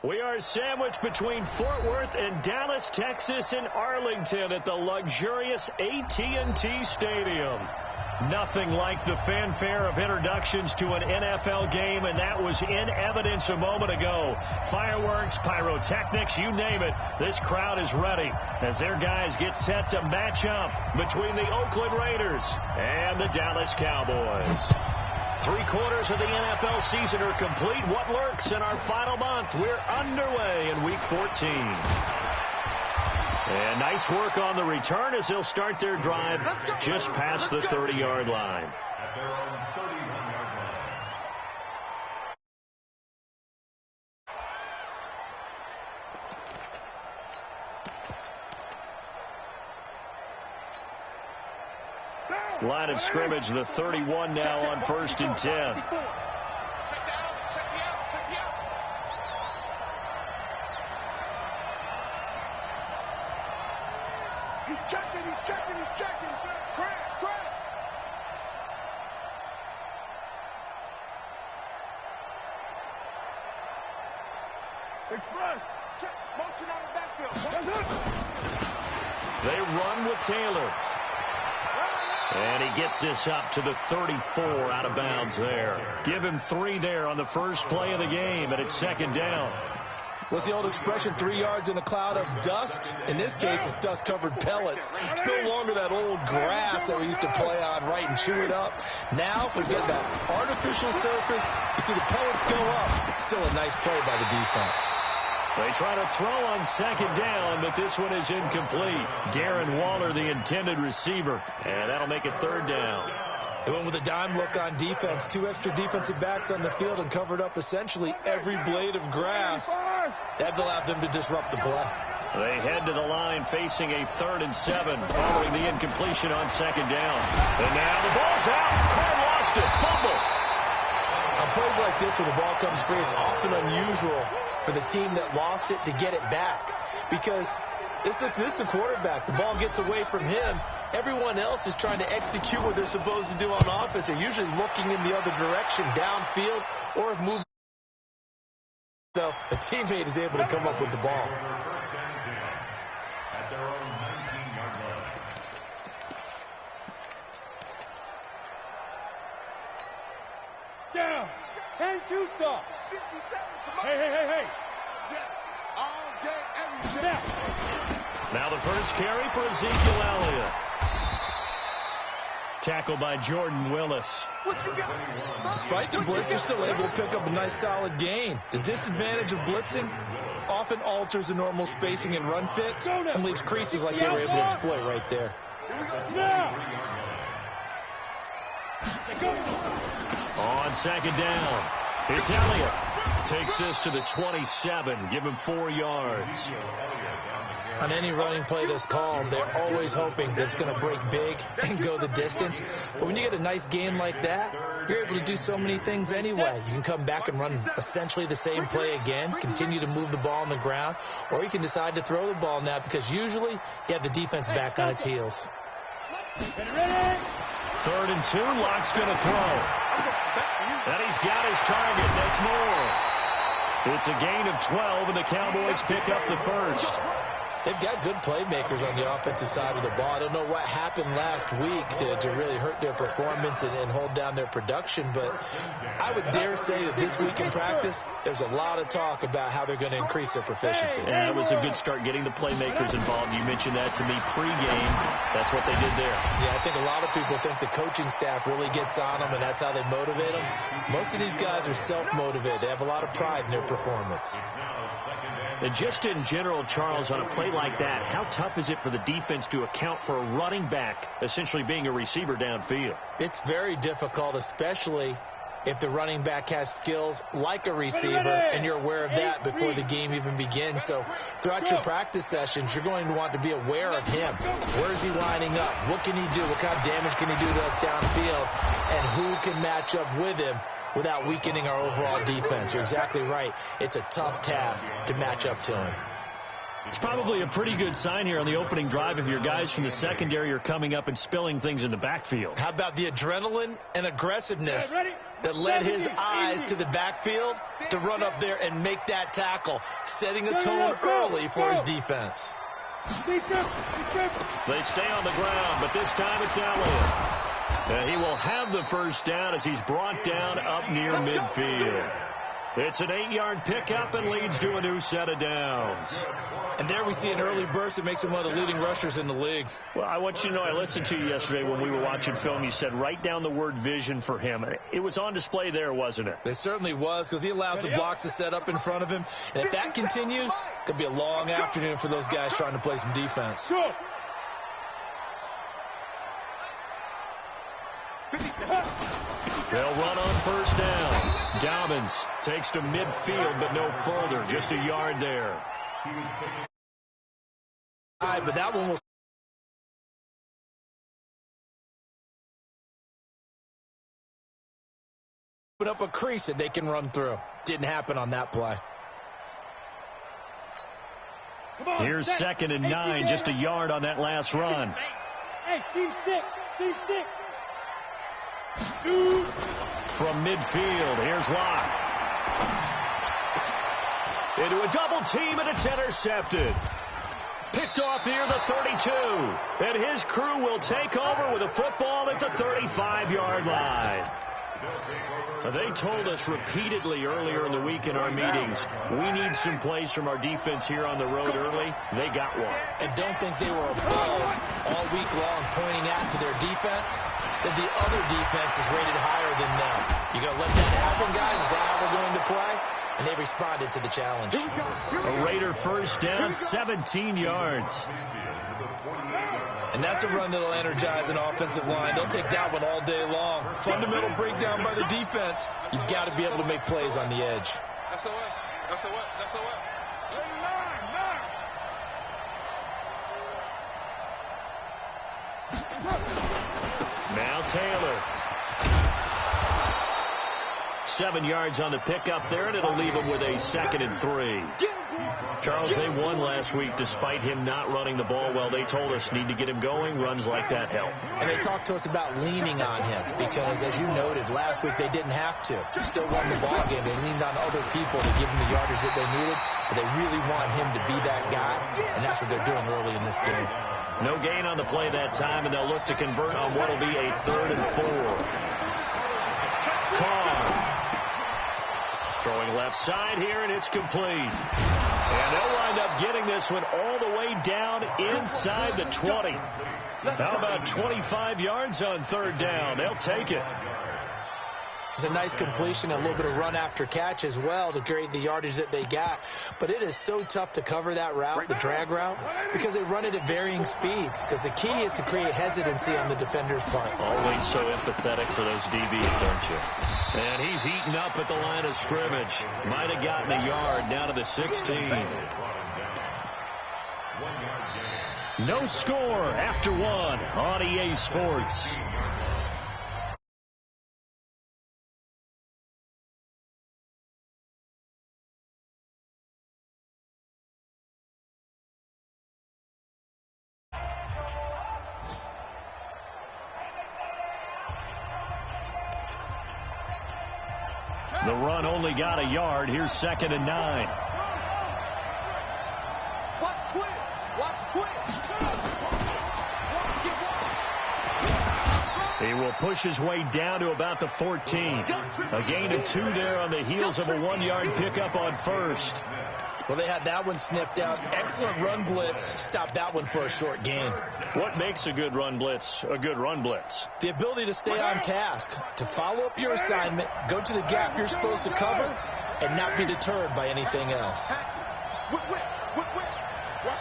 We are sandwiched between Fort Worth and Dallas, Texas, and Arlington at the luxurious AT&T Stadium. Nothing like the fanfare of introductions to an NFL game, and that was in evidence a moment ago. Fireworks, pyrotechnics, you name it. This crowd is ready as their guys get set to match up between the Oakland Raiders and the Dallas Cowboys. 3/4 of the NFL season are complete. What lurks in our final month? We're underway in Week 14. And nice work on the return as they'll start their drive just past the 30-yard line. At their own 31-yard line. Line of scrimmage, the 31 now on 1st and 10. He's checking. Crash. Express. Check. Motion out of the backfield. They run with Taylor. And he gets this up to the 34 out of bounds there. Give him 3 there on the first play of the game, and it's 2nd down. What's the old expression, 3 yards in a cloud of dust? In this case, it's dust-covered pellets. It's no longer that old grass that we used to play on, right, and chew it up. Now we get that artificial surface. You see the pellets go up. Still a nice play by the defense. They try to throw on 2nd down, but this one is incomplete. Darren Waller, the intended receiver, and that'll make it 3rd down. They went with a dime look on defense. 2 extra defensive backs on the field and covered up essentially every blade of grass. That allowed them to disrupt the play. They head to the line facing a 3rd and 7 following the incompletion on 2nd down. And now the ball's out. Carr lost it. Fumble. On plays like this, when the ball comes free, it's often unusual for the team that lost it to get it back. Because this is the quarterback. The ball gets away from him. Everyone else is trying to execute what they're supposed to do on offense. They're usually looking in the other direction, downfield, or if moving. So a teammate is able to come up with the ball. At their own 19-yard line. Down. 10-2 stop. Hey. All day, every day. Now the first carry for Ezekiel Elliott. Tackled by Jordan Willis. Despite the blitz, they're still able to pick up a nice solid gain. The disadvantage of blitzing often alters the normal spacing and run fits and leaves creases like they were able to exploit right there. On 2nd down, it's Elliott. Takes this to the 27. Give him 4 yards. On any running play that's called, they're always hoping that it's going to break big and go the distance. But when you get a nice gain like that, you're able to do so many things anyway. You can come back and run essentially the same play again, continue to move the ball on the ground, or you can decide to throw the ball now because usually you have the defense back on its heels. 3rd and 2, Locke's going to throw. And he's got his target. That's more. It's a gain of 12, and the Cowboys pick up the first. They've got good playmakers on the offensive side of the ball. I don't know what happened last week to really hurt their performance and hold down their production, but I would dare say that this week in practice, there's a lot of talk about how they're going to increase their proficiency. And that was a good start getting the playmakers involved. You mentioned that to me pregame. That's what they did there. Yeah, I think a lot of people think the coaching staff really gets on them, and that's how they motivate them. Most of these guys are self-motivated. They have a lot of pride in their performance. And just in general, Charles, on a play like that, how tough is it for the defense to account for a running back essentially being a receiver downfield? It's very difficult, especially if the running back has skills like a receiver, and you're aware of that before the game even begins. So throughout your practice sessions, you're going to want to be aware of him. Where is he lining up? What can he do? What kind of damage can he do to us downfield? And who can match up with him without weakening our overall defense? You're exactly right. It's a tough task to match up to him. It's probably a pretty good sign here on the opening drive if your guys from the secondary are coming up and spilling things in the backfield. How about the adrenaline and aggressiveness that led his eyes to the backfield to run up there and make that tackle, setting a tone early for his defense. They stay on the ground, but this time it's Elliott. And he will have the first down as he's brought down up near midfield. It's an 8-yard pickup and leads to a new set of downs. And there we see an early burst that makes him one of the leading rushers in the league. Well, I want you to know, I listened to you yesterday when we were watching film. You said write down the word vision for him. It was on display there, wasn't it? It certainly was, because he allows the blocks to set up in front of him. And if that continues, it could be a long afternoon for those guys trying to play some defense. They'll run on first down. Dobbins takes to midfield, but no further. Just a yard there. But that one will open up a crease that they can run through. Didn't happen on that play. Here's 2nd and 9, just a yard on that last run. Hey, Steve 6. From midfield, here's Locke. Into a double team, and it's intercepted. Picked off near the 32. And his crew will take over with a football at the 35-yard line. They told us repeatedly earlier in the week in our meetings, we need some plays from our defense here on the road early. They got one. And don't think they were above all week long pointing out to their defense that the other defense is rated higher than them. You going to let that happen, guys? Is that how we're going to play? And they responded to the challenge. A Raider first down, 17 yards. And that's a run that'll energize an offensive line. They'll take that one all day long. Fundamental breakdown by the defense. You've got to be able to make plays on the edge. That's a what. Now Taylor. 7 yards on the pickup there, and it'll leave him with a 2nd and 3. Charles, they won last week despite him not running the ball well. They told us need to get him going. Runs like that help. And they talked to us about leaning on him because, as you noted, last week they didn't have to. Still won the ball game. They leaned on other people to give them the yardage that they needed, but they really want him to be that guy, and that's what they're doing early in this game. No gain on the play that time, and they'll look to convert on what will be a 3rd and 4. Carr. Throwing left side here, and it's complete. And they'll wind up getting this one all the way down inside the 20. How about 25 yards on 3rd down? They'll take it. It's a nice completion, a little bit of run after catch as well to create the yardage that they got. But it is so tough to cover that route, the drag route, because they run it at varying speeds. Because the key is to create hesitancy on the defender's part. Always so empathetic for those DBs, aren't you? And he's eaten up at the line of scrimmage. Might have gotten a yard down to the 16. No score after 1 on EA Sports. The run only got a yard. Here's 2nd and 9. He will push his way down to about the 14. A gain of 2 there on the heels of a 1-yard pickup on first. Well, they had that one sniffed out. Excellent run blitz. Stopped that one for a short gain. What makes a good run blitz a good run blitz? The ability to stay on task, to follow up your assignment, go to the gap you're supposed to cover, and not be deterred by anything else. Watch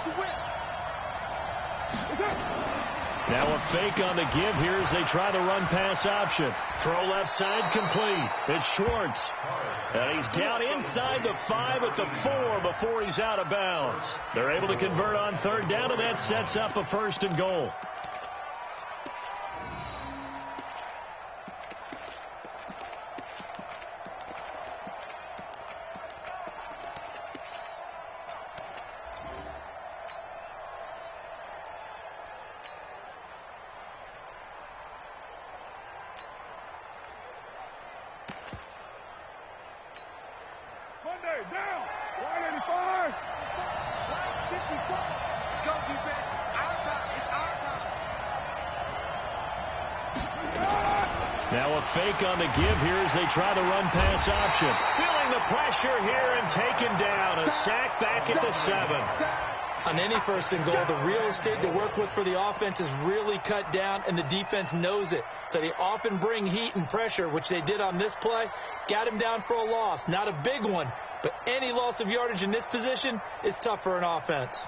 the whip. Now a fake on the give here as they try the run-pass option. Throw left side complete. It's Schwartz. And he's down inside the 5 at the 4 before he's out of bounds. They're able to convert on 3rd down, and that sets up a 1st and goal. go, defense. Our time. It's our time. Now a fake on the give here as they try the run-pass option. Feeling the pressure here and taken down. A sack back at the 7. On any first and goal, the real estate to work with for the offense is really cut down, and the defense knows it. So they often bring heat and pressure, which they did on this play. Got him down for a loss. Not a big one, but any loss of yardage in this position is tough for an offense.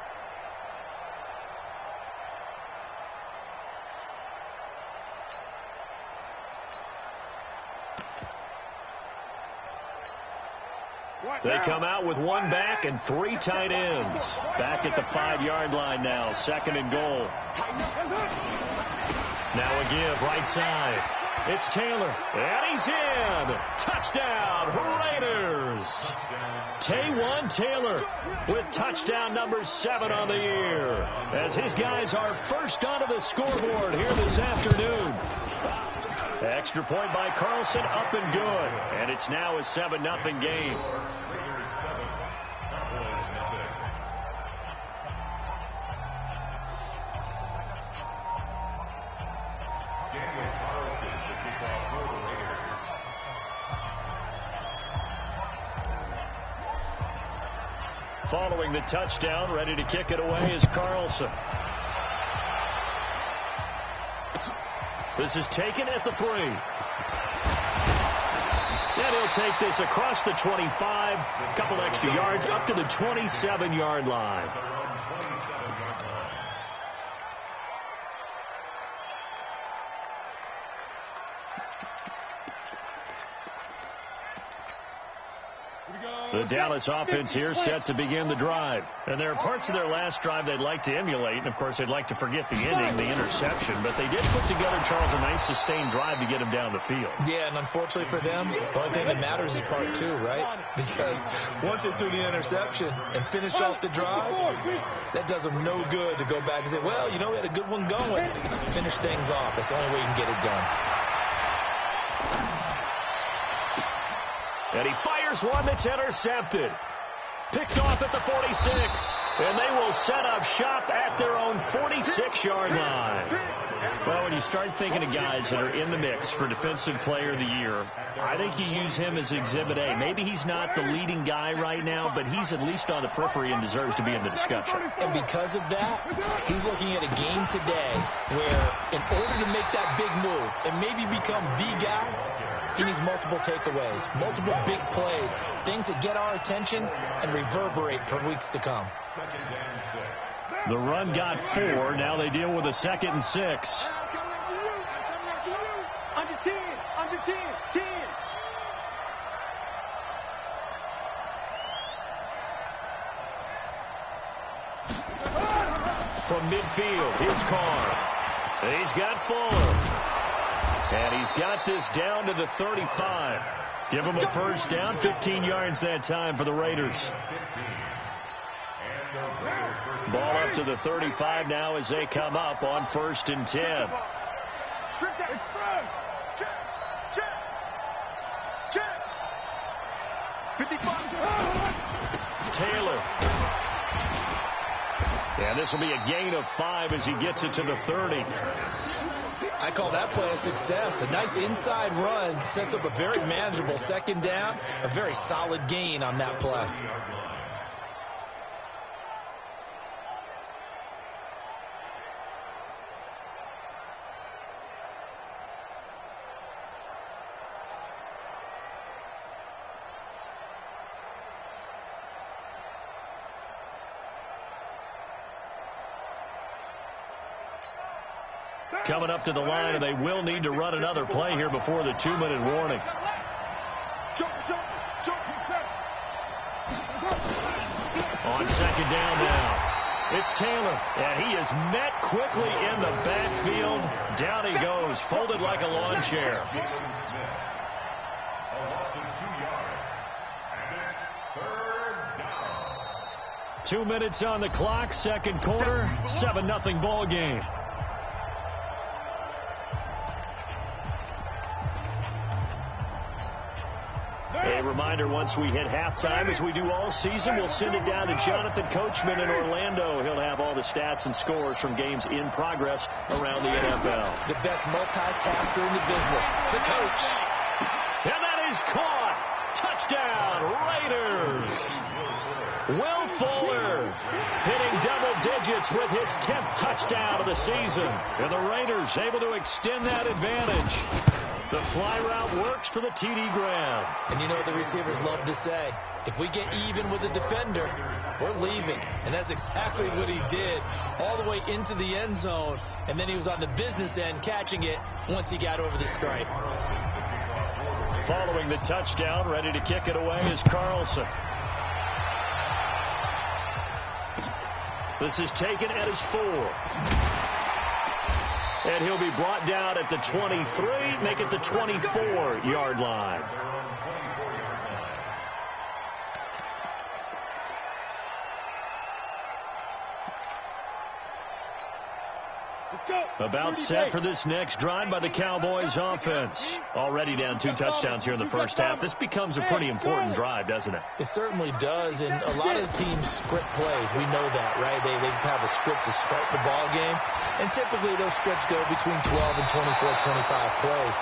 They come out with one back and 3 tight ends. Back at the 5-yard line now. 2nd and goal. Now a give right side. It's Taylor. And he's in. Touchdown, Raiders. Taywan Taylor with touchdown number 7 on the year. As his guys are first onto the scoreboard here this afternoon. Extra point by Carlson, up and good. And it's now a 7-0 game. Following the touchdown, ready to kick it away is Carlson. This is taken at the 3. And he'll take this across the 25, a couple extra yards, up to the 27-yard line. The Dallas offense here set to begin the drive. And there are parts of their last drive they'd like to emulate. And, of course, they'd like to forget the ending, the interception. But they did put together, Charles, a nice sustained drive to get him down the field. Yeah, and unfortunately for them, the only thing that matters is part 2, right? Because once they threw the interception and finished off the drive, that does them no good to go back and say, well, you know, we had a good one going. Finish things off. That's the only way you can get it done. And he fires one that's intercepted. Picked off at the 46. And they will set up shop at their own 46-yard line. Well, when you start thinking of guys that are in the mix for Defensive Player of the Year, I think you use him as Exhibit A. Maybe he's not the leading guy right now, but he's at least on the periphery and deserves to be in the discussion. And because of that, he's looking at a game today where in order to make that big move and maybe become the guy, he needs multiple takeaways, multiple big plays, things that get our attention and reverberate for weeks to come. The run got 4. Now they deal with a 2nd and 6. Under 10. Under 10. 10. From midfield, here's Carr. He's got Fuller. And he's got this down to the 35. Give him a first down, 15 yards that time for the Raiders. Ball up to the 35 now as they come up on 1st and 10. Taylor. And this will be a gain of 5 as he gets it to the 30. I call that play a success. A nice inside run sets up a very manageable 2nd down, a very solid gain on that play. Coming up to the line, and they will need to run another play here before the 2-minute warning. On 2nd down now, it's Taylor, and he is met quickly in the backfield. Down he goes, folded like a lawn chair. 2 minutes on the clock, 2nd quarter, 7-0 ball game. A reminder, once we hit halftime, as we do all season, we'll send it down to Jonathan Coachman in Orlando. He'll have all the stats and scores from games in progress around the NFL. The best multitasker in the business, the coach. And that is caught. Touchdown, Raiders. Will Fuller hitting double digits with his 10th touchdown of the season. And the Raiders able to extend that advantage. The fly route works for the TD grab. And you know what the receivers love to say? If we get even with the defender, we're leaving. And that's exactly what he did, all the way into the end zone. And then he was on the business end catching it once he got over the stripe. Following the touchdown, ready to kick it away is Carlson. This is taken at his 4. And he'll be brought down at the 23, make it the 24-yard line. About set for this next drive by the Cowboys offense. Already down 2 touchdowns here in the first half. This becomes a pretty important drive, doesn't it? It certainly does, and a lot of the teams script plays. We know that, right? They have a script to start the ball game, and typically those scripts go between 12 and 24, 25 plays.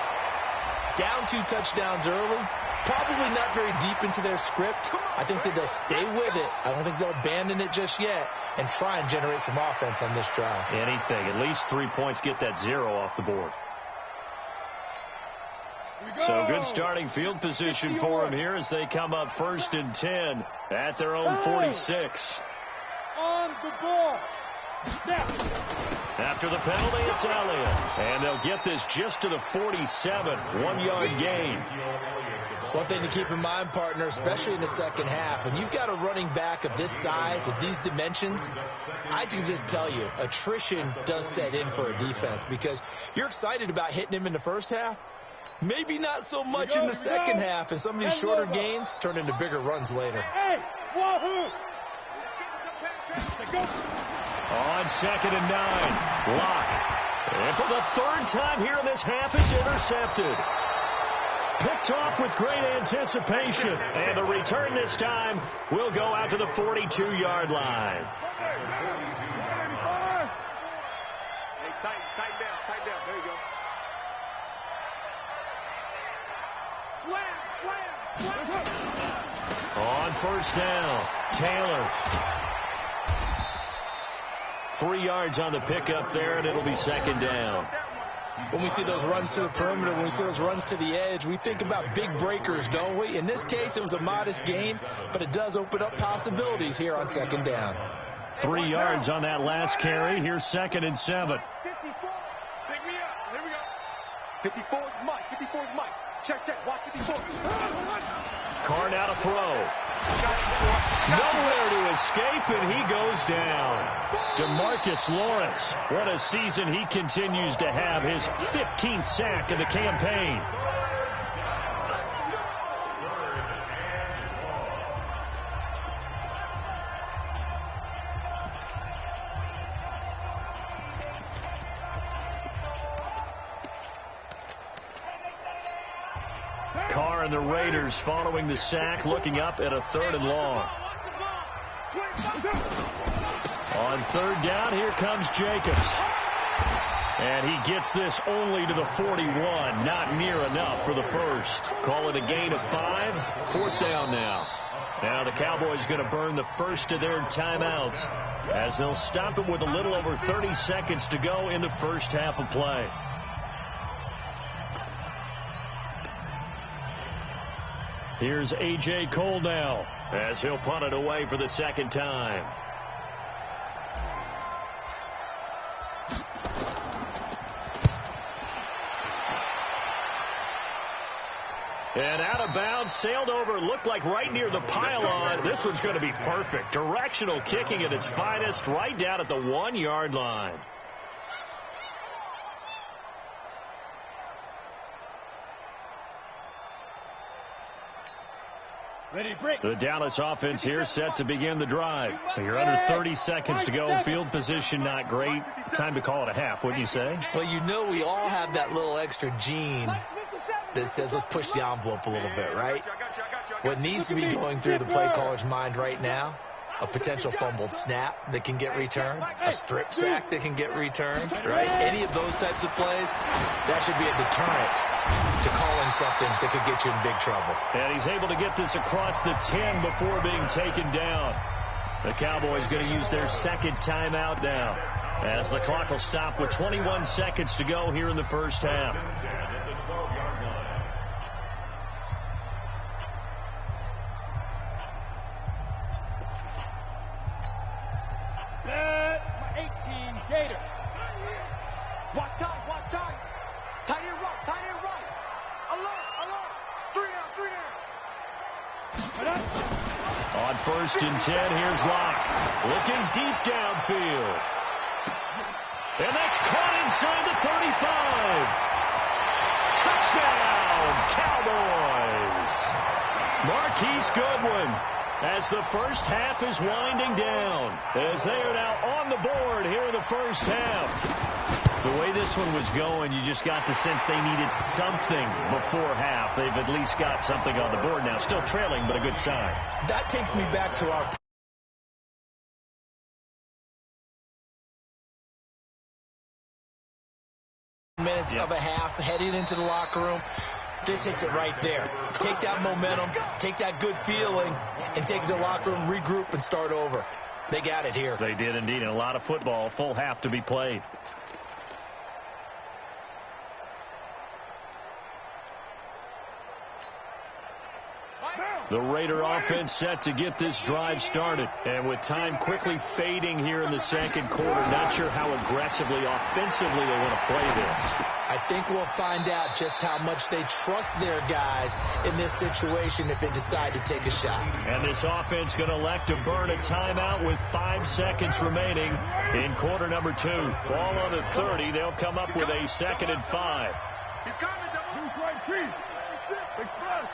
Down 2 touchdowns early, probably not very deep into their script. I think that they'll stay with it. I don't think they'll abandon it just yet and try and generate some offense on this drive. Anything. At least 3 points, get that 0 off the board. So good starting field position for them here as they come up 1st and 10 at their own 46. On the ball. After the penalty, it's Elliott. And they'll get this just to the 47. 1-yard gain. One thing to keep in mind, partner, especially in the second half, when you've got a running back of this size, of these dimensions, I can just tell you, attrition does set in for a defense because you're excited about hitting him in the first half. Maybe not so much in the second half, and some of these shorter gains turn into bigger runs later. Hey, wahoo! On 2nd and 9, Locke. And for the 3rd time here in this half, is intercepted. Picked off with great anticipation. And the return this time will go out to the 42-yard line. Hey, tighten down. There you go. Slam. On 1st down, Taylor. 3 yards on the pickup there, and it'll be 2nd down. When we see those runs to the perimeter, when we see those runs to the edge, we think about big breakers, don't we? In this case, it was a modest gain, but it does open up possibilities here on 2nd down. 3 yards on that last carry. Here's 2nd and 7. 54. Pick me up. Here we go. 54 is Mike. 54 is Mike. Check. Watch 54. Carr now to throw. Nowhere to escape, and he goes down. DeMarcus Lawrence, what a season he continues to have, his 15th sack of the campaign. Carr and the Raiders following the sack, looking up at a 3rd and long. On 3rd down, here comes Jacobs. And he gets this only to the 41. Not near enough for the first. Call it a gain of 5. 4th down now. Now the Cowboys going to burn the first of their timeouts as they'll stop it with a little over 30 seconds to go in the first half of play. Here's A.J. Cole now as he'll punt it away for the 2nd time. And out of bounds, sailed over, looked like right near the pylon. This one's going to be perfect. Directional kicking at its finest, right down at the 1-yard line. The Dallas offense here set to begin the drive. You're under 30 seconds to go. Field position not great. Time to call it a half, wouldn't you say? Well, you know we all have that little extra gene that says let's push the envelope a little bit, right? What needs to be going through the play caller's mind right now, a potential fumbled snap that can get returned, a strip sack that can get returned, right? Any of those types of plays, that should be a deterrent to calling something that could get you in big trouble. And he's able to get this across the 10 before being taken down. The Cowboys going to use their second timeout now, as the clock will stop with 21 seconds to go here in the first half. Set. 18, Gator. Watch time, watch time. Tight end right, tight end right. Alert, alert. 3 down, 3 down. On 1st and 10, here's Locke. Looking deep downfield. And that's caught inside the 35. Touchdown, Cowboys. Marquise Goodwin, as the first half is winding down, as they are now on the board here in the first half. The way this one was going, you just got the sense they needed something before half. They've at least got something on the board now. Still trailing, but a good sign. That takes me back to our minutes of a half, heading into the locker room. This hits it right there. Take that momentum, take that good feeling, and take it to the locker room, regroup, and start over. They got it here. They did indeed, and a lot of football, full half to be played. The Raider offense set to get this drive started. And with time quickly fading here in the second quarter, not sure how aggressively, offensively they want to play this. I think we'll find out just how much they trust their guys in this situation if they decide to take a shot. And this offense going to elect to burn a timeout with 5 seconds remaining in quarter number 2. Ball on the 30. They'll come up with a 2nd and 5. He's coming, double. Right, express.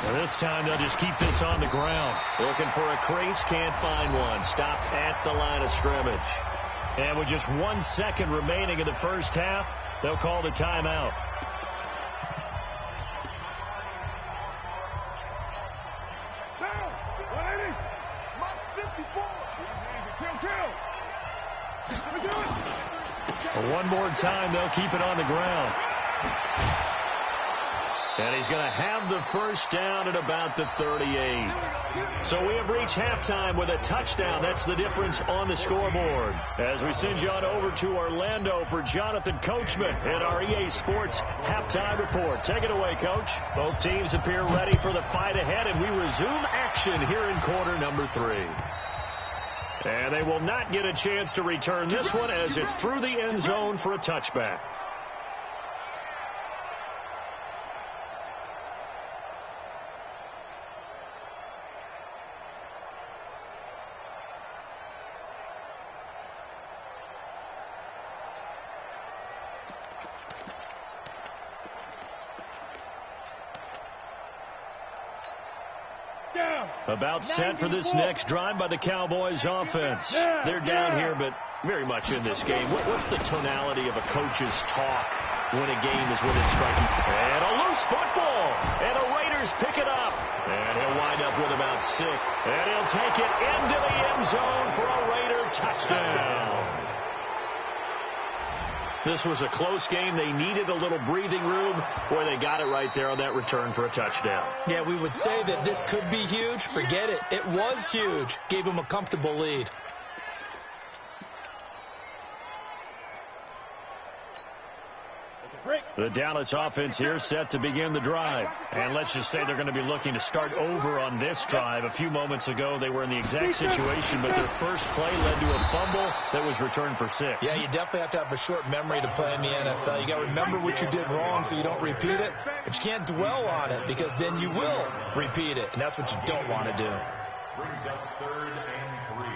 And this time they'll just keep this on the ground. Looking for a crease, can't find one. Stopped at the line of scrimmage. And with just 1 second remaining in the first half, they'll call the timeout. Down. 180. Mike 54. One more time, they'll keep it on the ground. And he's going to have the first down at about the 38. So we have reached halftime with a touchdown. That's the difference on the scoreboard. As we send you on over to Orlando for Jonathan Coachman and our EA Sports halftime report. Take it away, Coach. Both teams appear ready for the fight ahead, and we resume action here in quarter number 3. And they will not get a chance to return this one as it's through the end zone for a touchback. About set for this next drive by the Cowboys offense. They're down here, but very much in this game. What's the tonality of a coach's talk when a game is within striking? And a loose football. And the Raiders pick it up. And he'll wind up with about 6. And he'll take it into the end zone for a Raider touchdown. This was a close game. They needed a little breathing room, where they got it right there on that return for a touchdown. Yeah, we would say that this could be huge. Forget it. It was huge. Gave them a comfortable lead. The Dallas offense here set to begin the drive. And let's just say they're going to be looking to start over on this drive. A few moments ago, they were in the exact situation, but their first play led to a fumble that was returned for 6. Yeah, you definitely have to have a short memory to play in the NFL. You got to remember what you did wrong so you don't repeat it, but you can't dwell on it because then you will repeat it, and that's what you don't want to do. Brings up 3rd and 3.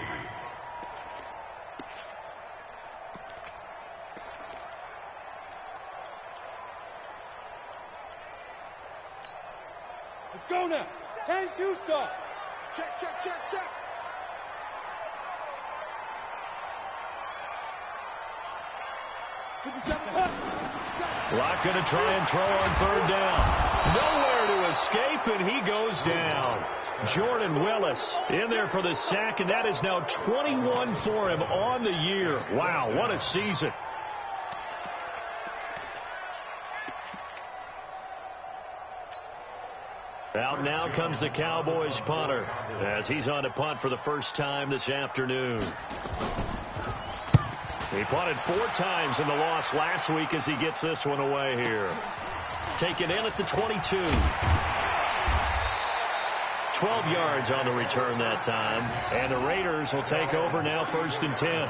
Let's go now. 10-2 stop. Check, check, check, check. Locke going to try and throw on third down. Nowhere to escape, and he goes down. Jordan Willis in there for the sack, and that is now 21 for him on the year. Wow, what a season. Out now comes the Cowboys punter as he's on to punt for the first time this afternoon. He punted 4 times in the loss last week as he gets this one away here. Taken in at the 22. 12 yards on the return that time. And the Raiders will take over now, 1st and 10.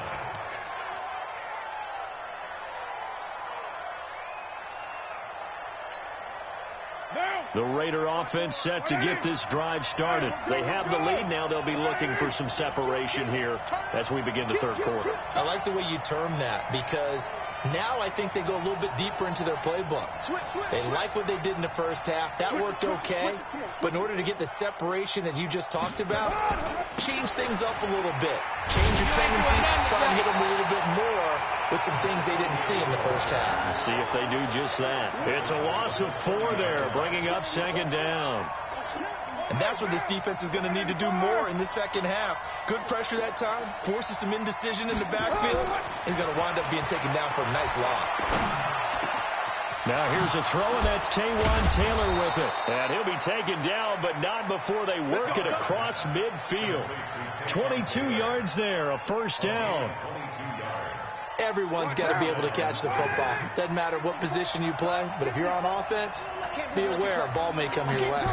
The Raider offense set to get this drive started. They have the lead now. They'll be looking for some separation here as we begin the third quarter. I like the way you term that, because now I think they go a little bit deeper into their playbook. They like what they did in the first half. That worked okay. But in order to get the separation that you just talked about, change things up a little bit. Change your tendencies, try and hit them a little bit more with some things they didn't see in the first half. See if they do just that. It's a loss of 4 there, bringing up 2nd down. And that's what this defense is going to need to do more in the second half. Good pressure that time, forces some indecision in the backfield. He's going to wind up being taken down for a nice loss. Now here's a throw, and that's Taywan Taylor with it. And he'll be taken down, but not before they work it across midfield. 22 yards there, a 1st down. Everyone's got to be able to catch the football. Doesn't matter what position you play, but if you're on offense, be aware a ball may come your way.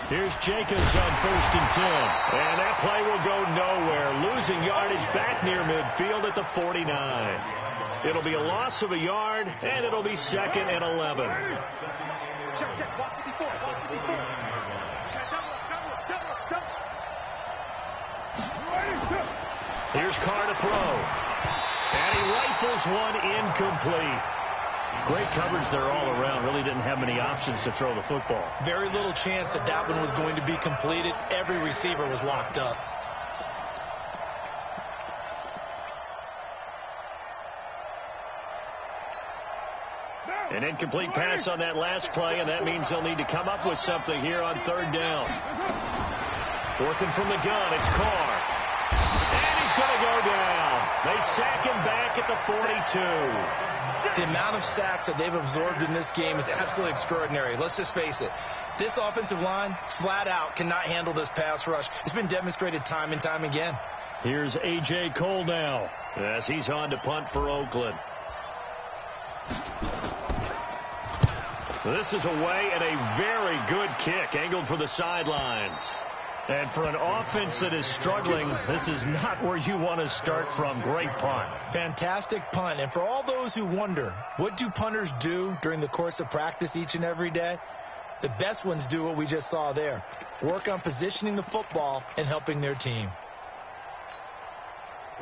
Here's Jacobs on 1st and 10. And that play will go nowhere. Losing yardage back near midfield at the 49. It'll be a loss of a yard, and it'll be 2nd and 11. Check. Watch 54. Here's Carr to throw. And he rifles one incomplete. Great coverage there all around. Really didn't have many options to throw the football. Very little chance that that one was going to be completed. Every receiver was locked up. An incomplete pass on that last play, and that means they'll need to come up with something here on 3rd down. Working from the gun, it's Carr. And he's going to go down. They sack him back at the 42. The amount of sacks that they've absorbed in this game is absolutely extraordinary. Let's just face it. This offensive line, flat out, cannot handle this pass rush. It's been demonstrated time and time again. Here's A.J. Cole now as he's on to punt for Oakland. This is away, and a very good kick angled for the sidelines. And for an offense that is struggling, this is not where you want to start from. Great punt. Fantastic punt. And for all those who wonder, what do punters do during the course of practice each and every day? The best ones do what we just saw there. Work on positioning the football and helping their team.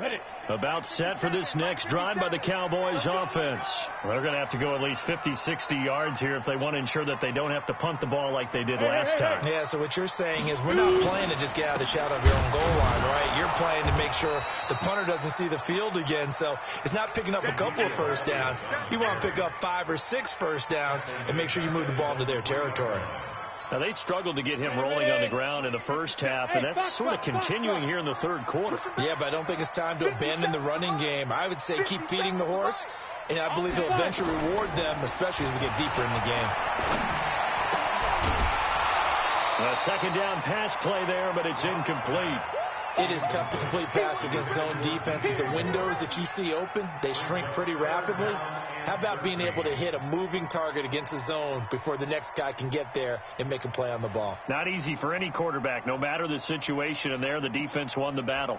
Ready. About set for this next drive by the Cowboys offense. They're going to have to go at least 50, 60 yards here if they want to ensure that they don't have to punt the ball like they did last time. Yeah, so what you're saying is we're not playing to just get out of the shadow of your own goal line, right? You're playing to make sure the punter doesn't see the field again. So it's not picking up a couple of first downs. You want to pick up 5 or 6 first downs and make sure you move the ball into their territory. Now, they struggled to get him rolling on the ground in the first half, and that's sort of continuing here in the third quarter. Yeah, but I don't think it's time to abandon the running game. I would say keep feeding the horse, and I believe he'll eventually reward them, especially as we get deeper in the game. A 2nd down pass play there, but it's incomplete. It is tough to complete pass against zone defenses. The windows that you see open, they shrink pretty rapidly. How about being able to hit a moving target against a zone before the next guy can get there and make a play on the ball? Not easy for any quarterback, no matter the situation, and there the defense won the battle.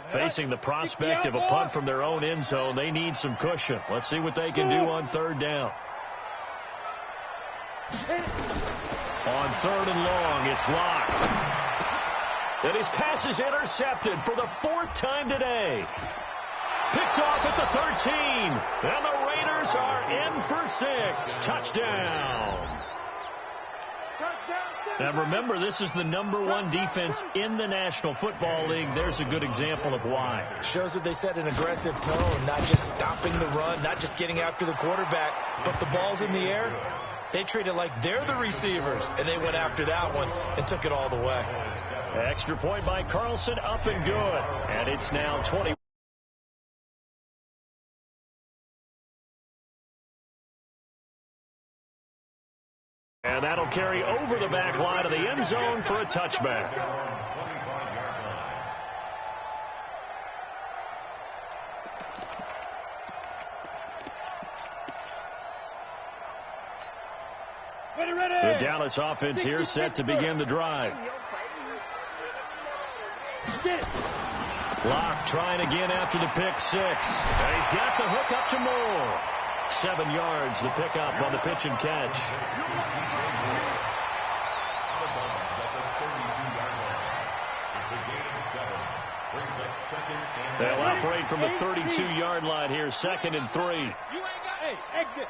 Facing the prospect of a punt from their own end zone, they need some cushion. Let's see what they can do on 3rd down. On 3rd and long, it's Locke. And his pass is intercepted for the 4th time today. Picked off at the 13. And the Raiders are in for 6. Touchdown. Now remember, this is the #1 defense in the National Football League. There's a good example of why. Shows that they set an aggressive tone, not just stopping the run, not just getting after the quarterback, but the ball's in the air. They treat it like they're the receivers, and they went after that one and took it all the way. Extra point by Carlson, up and good. And it's now 20. And that'll carry over the back line of the end zone for a touchback. The Dallas offense here set to begin the drive. Locke trying again after the pick six. And he's got the hook up to Moore. 7 yards, the pickup on the pitch and catch. They'll operate from the 32-yard line here, 2nd and 3. You ain't got, hey, exit.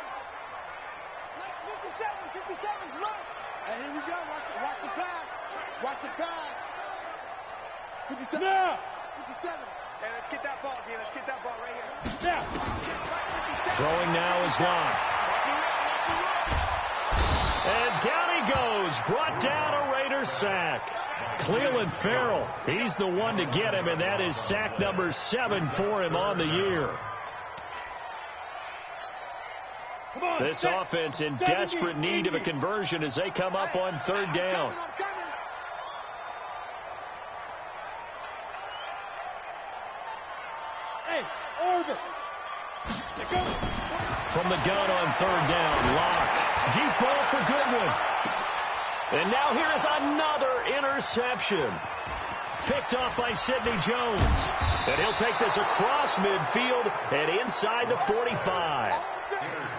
57's run. Hey, here we go. Watch the pass. Watch the pass. 57. Now. 57. Hey, let's get that ball, D. Let's get that ball right here. Now. Throwing now is Locke. And down he goes. Brought down a Raider sack. Cleveland Farrell, he's the one to get him, and that is sack number 7 for him on the year. This offense in desperate need of a conversion as they come up on 3rd down. Hey, over. From the gun on 3rd down, Locke. Deep ball for Goodwin. And now here is another interception. Picked off by Sidney Jones. And he'll take this across midfield and inside the 45.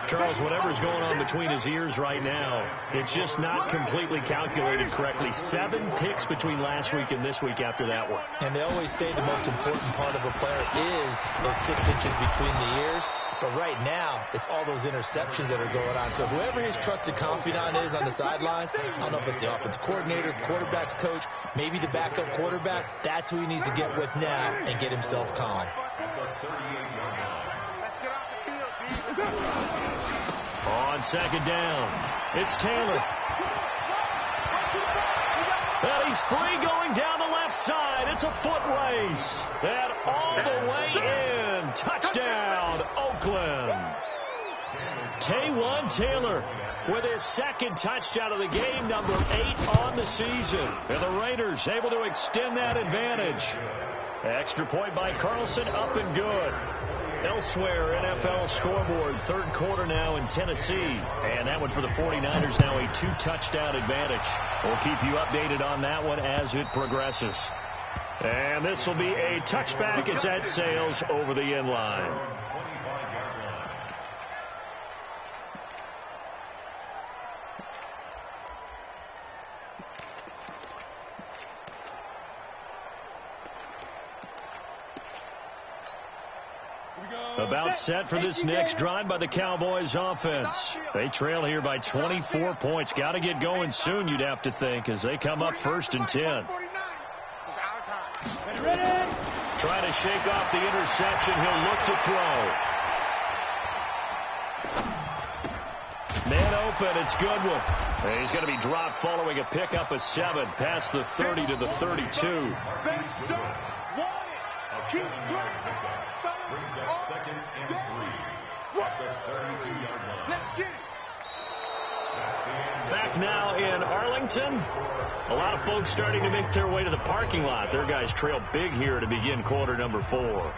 Charles, whatever's going on between his ears right now, it's just not completely calculated correctly. 7 picks between last week and this week after that one. And they always say the most important part of a player is those 6 inches between the ears. But right now, it's all those interceptions that are going on. So whoever his trusted confidant is on the sidelines, I don't know if it's the offensive coordinator, the quarterback's coach, maybe the backup quarterback, that's who he needs to get with now and get himself calm. On 2nd down, it's Taylor. And he's free going down the left side. It's a foot race. And all the way in. Touchdown, Oakland. Taywan Taylor with his 2nd touchdown of the game, number 8 on the season. And the Raiders able to extend that advantage. Extra point by Carlson, up and good. Elsewhere, NFL scoreboard, 3rd quarter now in Tennessee. And that one for the 49ers, now a 2-touchdown advantage. We'll keep you updated on that one as it progresses. And this will be a touchback as that sails over the end line. About set for this next drive by the Cowboys offense. They trail here by 24 points. Got to get going soon, you'd have to think, as they come up 1st and 10. Trying to shake off the interception. He'll look to throw. Man open. It's Goodwin. And he's going to be dropped following a pickup of 7 past the 30 to the 32. Brings up 2nd and 3 at the 32-yard line. Let's get it. Back now in Arlington. A lot of folks starting to make their way to the parking lot. Their guys trail big here to begin quarter number 4.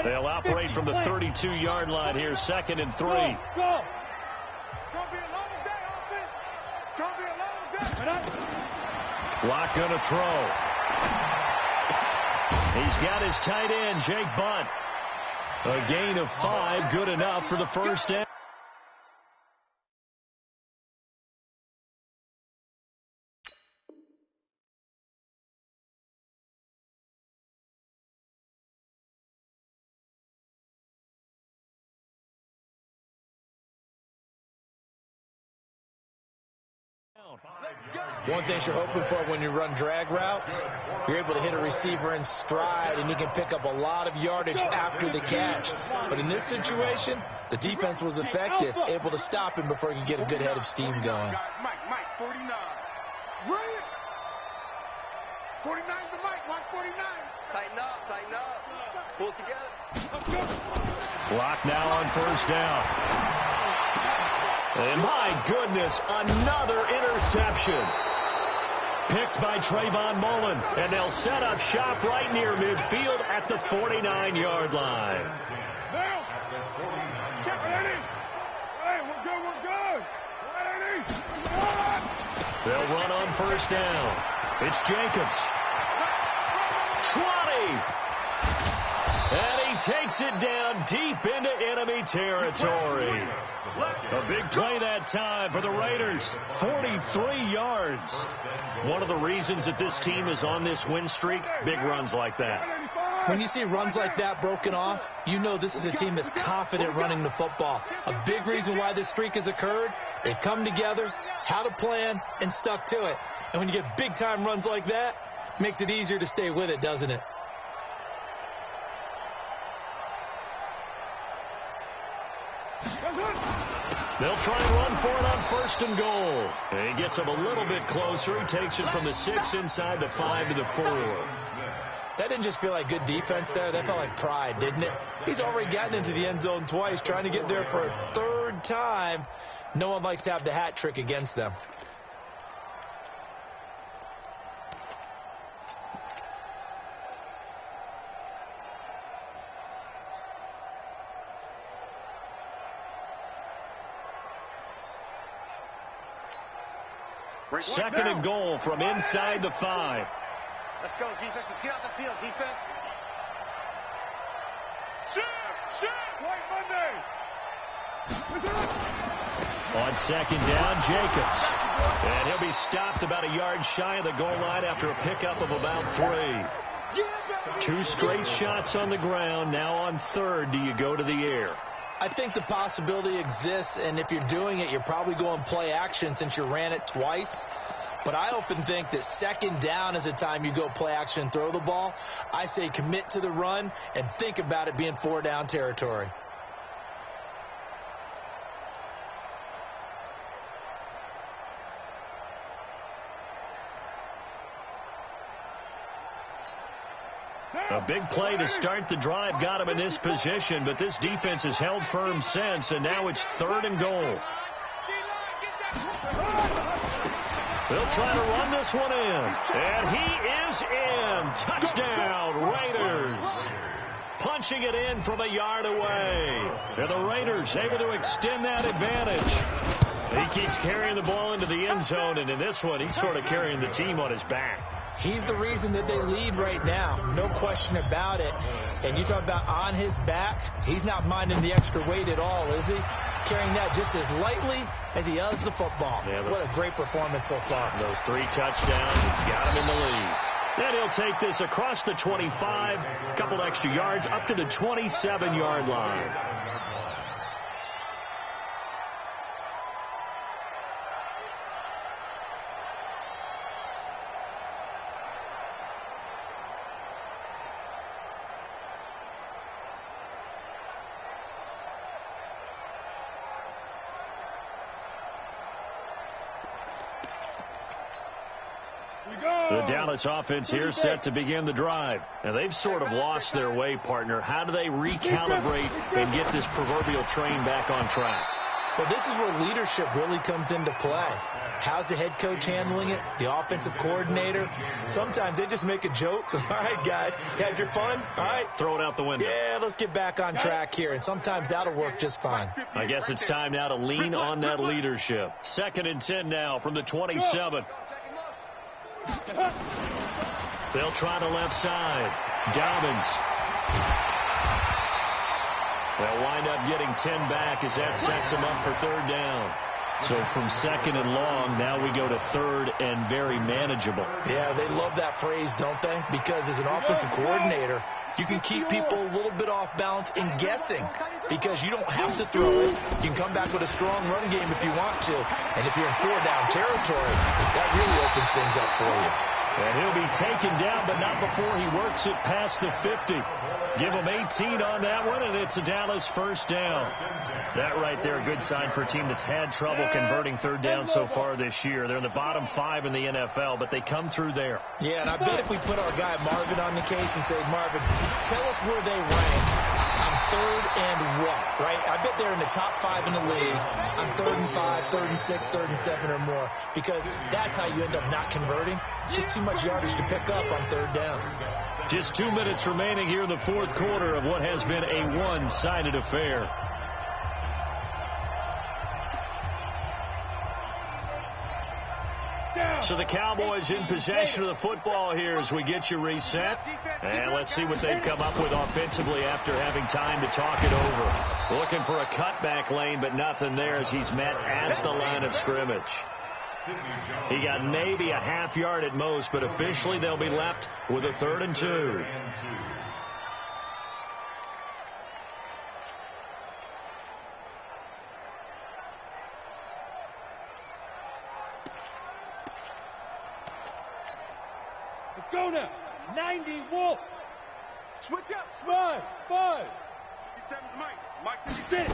They'll operate from the 32-yard line here, 2nd and 3. Go. It's going to be a long day, offense. It's going to be a long day. Locke going to throw. He's got his tight end, Jake Bunt. A gain of 5, good enough for the first down. One thing you're hoping for when you run drag routes, you're able to hit a receiver in stride, and he can pick up a lot of yardage after the catch. But in this situation, the defense was effective, able to stop him before he could get a good head of steam going. Mike, 49. Right. 49's the Mike. Watch 49. Tighten up. Pull it together. Clock now on first down. And my goodness, another interception. Picked by Trayvon Mullen. And they'll set up shop right near midfield at the 49-yard line. They'll run on first down. It's Jacobs. 20. And he takes it down deep into enemy territory. A big play that time for the Raiders. 43 yards. One of the reasons that this team is on this win streak, big runs like that. When you see runs like that broken off, you know this is a team that's confident running the football. A big reason why this streak has occurred, they've come together, had a plan, and stuck to it. And when you get big-time runs like that, it makes it easier to stay with it, doesn't it? They'll try and run for it on first and goal. And he gets him a little bit closer. He takes it from the 6 inside the 5 to the 4. That didn't just feel like good defense there. That felt like pride, didn't it? He's already gotten into the end zone twice, trying to get there for a third time. No one likes to have the hat trick against them. Second and goal from inside the 5. Let's go, defense. Let's get out the field, defense. White Monday. On second down, Jacobs. And he'll be stopped about a yard shy of the goal line after a pickup of about 3. 2 straight shots on the ground. Now on third, do you go to the air? I think the possibility exists, and if you're doing it, you're probably going play action since you ran it twice. But I often think that second down is a time you go play action and throw the ball. I say commit to the run and think about it being 4 down territory. A big play to start the drive got him in this position, but this defense has held firm since, and now it's third and goal. They'll try to run this one in, and he is in. Touchdown, Raiders. Punching it in from a yard away. And the Raiders able to extend that advantage. He keeps carrying the ball into the end zone, and in this one, he's sort of carrying the team on his back. He's the reason that they lead right now. No question about it. And you talk about on his back, he's not minding the extra weight at all, is he? Carrying that just as lightly as he does the football. Yeah, what a great performance so far. Those 3 touchdowns, it's got him in the lead. Then he'll take this across the 25, a couple extra yards, up to the 27-yard line. The Dallas offense here set to begin the drive. And they've sort of lost their way, partner. How do they recalibrate and get this proverbial train back on track? Well, this is where leadership really comes into play. How's the head coach handling it? The offensive coordinator? Sometimes they just make a joke. All right, guys, had your fun? All right. Throw it out the window. Yeah, let's get back on track here. And sometimes that'll work just fine. I guess it's time now to lean on that leadership. 2nd and 10 now from the 27. They'll try the left side. Dobbins. They'll wind up getting 10 back as that sets them up for third down. So from second and long, now we go to third and very manageable. Yeah, they love that phrase, don't they? Because as an offensive coordinator, you can keep people a little bit off balance and guessing because you don't have to throw it. You can come back with a strong run game if you want to. And if you're in four-down territory, that really opens things up for you. And he'll be taken down, but not before he works it past the 50. Give him 18 on that one, and it's a Dallas first down. That right there, a good sign for a team that's had trouble converting third down so far this year. They're in the bottom 5 in the NFL, but they come through there. Yeah, and I bet if we put our guy Marvin on the case and say, Marvin, tell us where they rank on third and what, right? I bet they're in the top 5 in the league on third and 5, third and 6, third and 7 or more, because that's how you end up not converting. Just too much yardage to pick up on third down. Just 2 minutes remaining here in the fourth quarter of what has been a one-sided affair. So the Cowboys in possession of the football here as we get you reset. And let's see what they've come up with offensively after having time to talk it over. Looking for a cutback lane, but nothing there as he's met at the line of scrimmage. He got maybe a half yard at most, but officially they'll be left with a 3rd and 2. Let's go now. 90, Wolf. Switch up. Spud. Spud. 57's Mike. Mike, sit.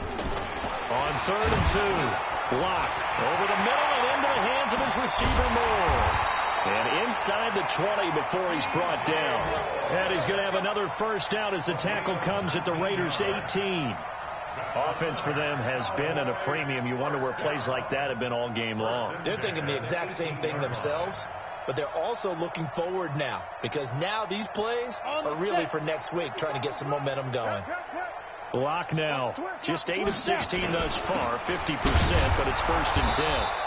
On 3rd and 2. Block over the middle and into the hands of his receiver Moore. And inside the 20 before he's brought down. And he's going to have another first down as the tackle comes at the Raiders' 18. Offense for them has been at a premium. You wonder where plays like that have been all game long. They're thinking the exact same thing themselves, but they're also looking forward now because now these plays are really for next week, trying to get some momentum going. Block now. Just 8 of 16 thus far, 50%, but it's 1st and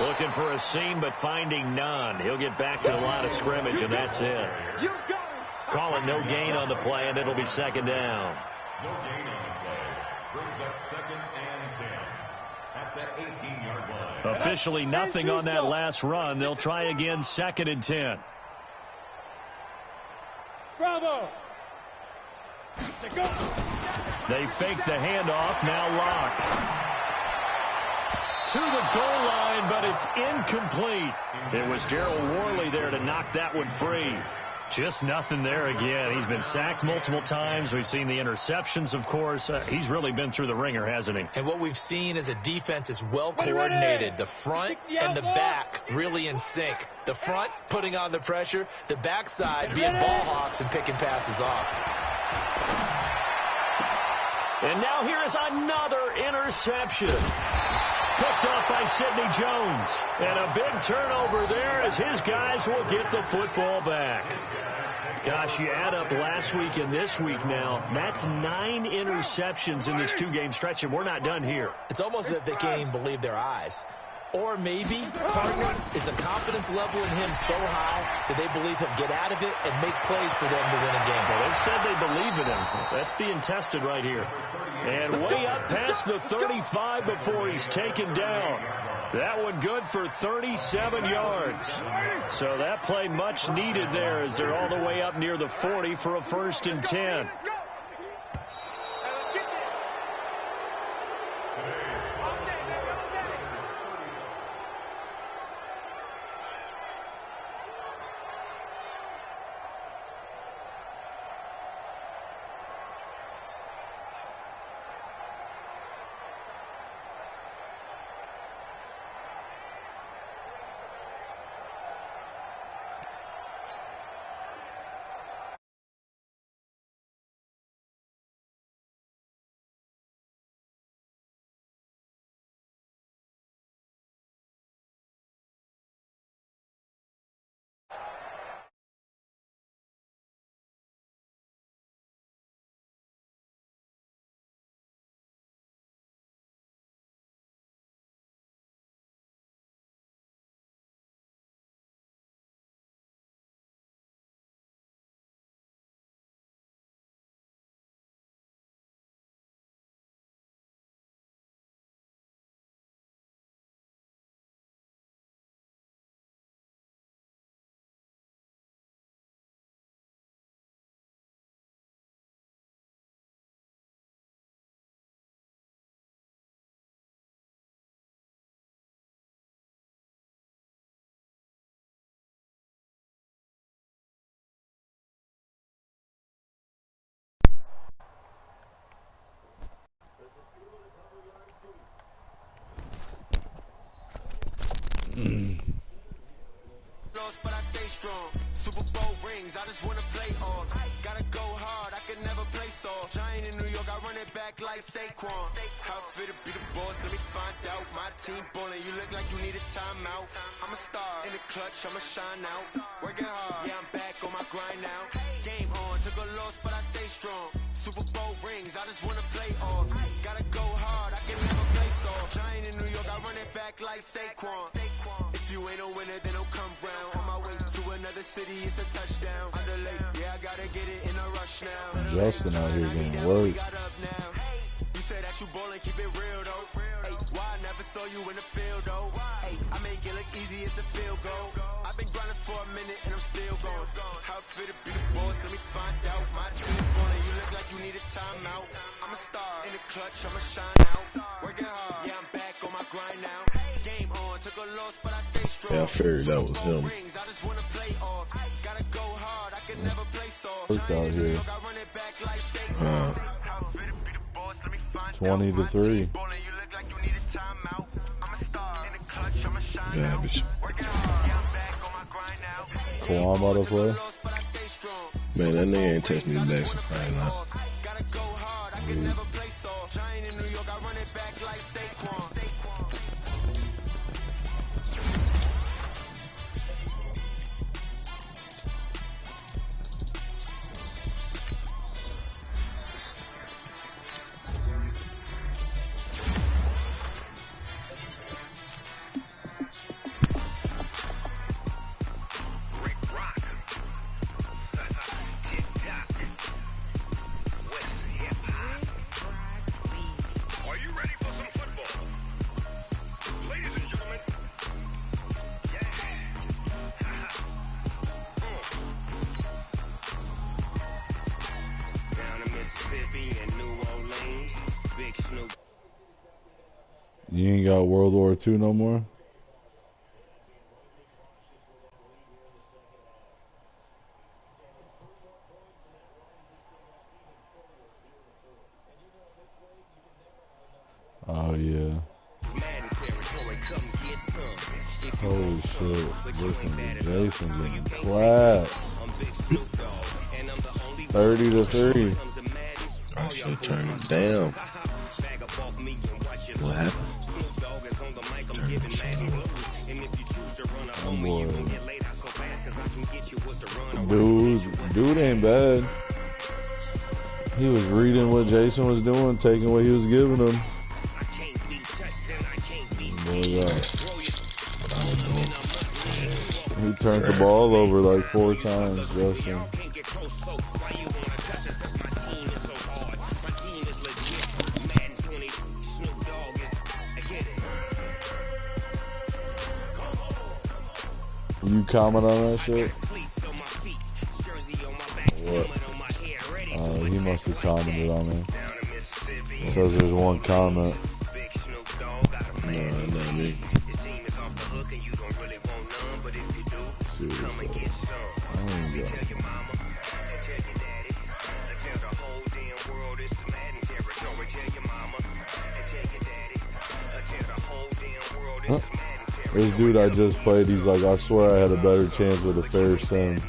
10. Looking for a seam, but finding none. He'll get back to the line of scrimmage, and that's it. Call it no gain on the play, and it'll be 2nd down. No gain on the play. Brings up 2nd and 10 at that 18-yard line. Officially nothing on that last run. They'll try again 2nd and 10. Bravo. They fake the handoff, now Locke. To the goal line, but it's incomplete. It was Gerald Worley there to knock that one free. Just nothing there again. He's been sacked multiple times. We've seen the interceptions, of course. He's really been through the ringer, hasn't he? And what we've seen is a defense that's well coordinated. The front and the back really in sync. The front putting on the pressure. The backside being ball hawks and picking passes off. And now here is another interception. Picked off by Sidney Jones. And a big turnover there as his guys will get the football back. Gosh, you add up last week and this week now. That's 9 interceptions in this 2-game stretch, and we're not done here. It's almost as if they can't even believe their eyes. Or maybe, partner, is the confidence level in him so high that they believe he'll get out of it and make plays for them to win a game. Well, they've said they believe in him. That's being tested right here. And way up past the 35 before he's taken down. That one good for 37 yards. So that play much needed there as they're all the way up near the 40 for a 1st and 10. Lost, but I stay strong. Super Bowl rings, I just wanna play off. Gotta go hard, I can never play soft. Giant in New York, I run it back like Saquon. How fit to be the boss, let me find out. My team ballin', you look like you need a timeout. I'm a star, in the clutch, I'ma shine out. Working hard, yeah, I'm back on my grind now. Game on, took a loss, but I stay strong. Super Bowl rings, I just wanna play off. Gotta go hard, I can never play soft. Giant in New York, I run it back like Saquon. If you ain't a winner, then don't come round. On my way to another city, it's a touchdown. Underlay, yeah, I gotta get it in a rush now. Justin out here getting work. You say that you ballin', keep it real though. Hey, why I never saw you in the field though? Hey, I make it look easy, it's a field goal. I've been grinding for a minute and I'm still going. How fit to be the boss, let me find out. My team ballin', you look like you need a timeout. I'm a star, in the clutch, I'ma shine out. Working hard, yeah, I'm back on my grind now. Game on, took a loss, but I stay strong. Yeah, I figured that was him. I just wanna play off. Gotta go hard, I can never play soft. Worked out here. 20-3. Garbage. Kawhi out of play. Man, that nigga ain't touched me back so probably not. You ain't got World War II no more? Oh, yeah. Holy shit. Listen to Jason getting clapped. 30-3. I should turn it down. What happened? Dude ain't bad. He was reading what Jason was doing, taking what he was giving him. He turned the ball over like 4 times, Justin. You comment on that shit? What? He must have commented on it. It says there's one comment. No, not me. Seriously. Huh? This dude I just played, he's like, I swear I had a better chance with a fair sim.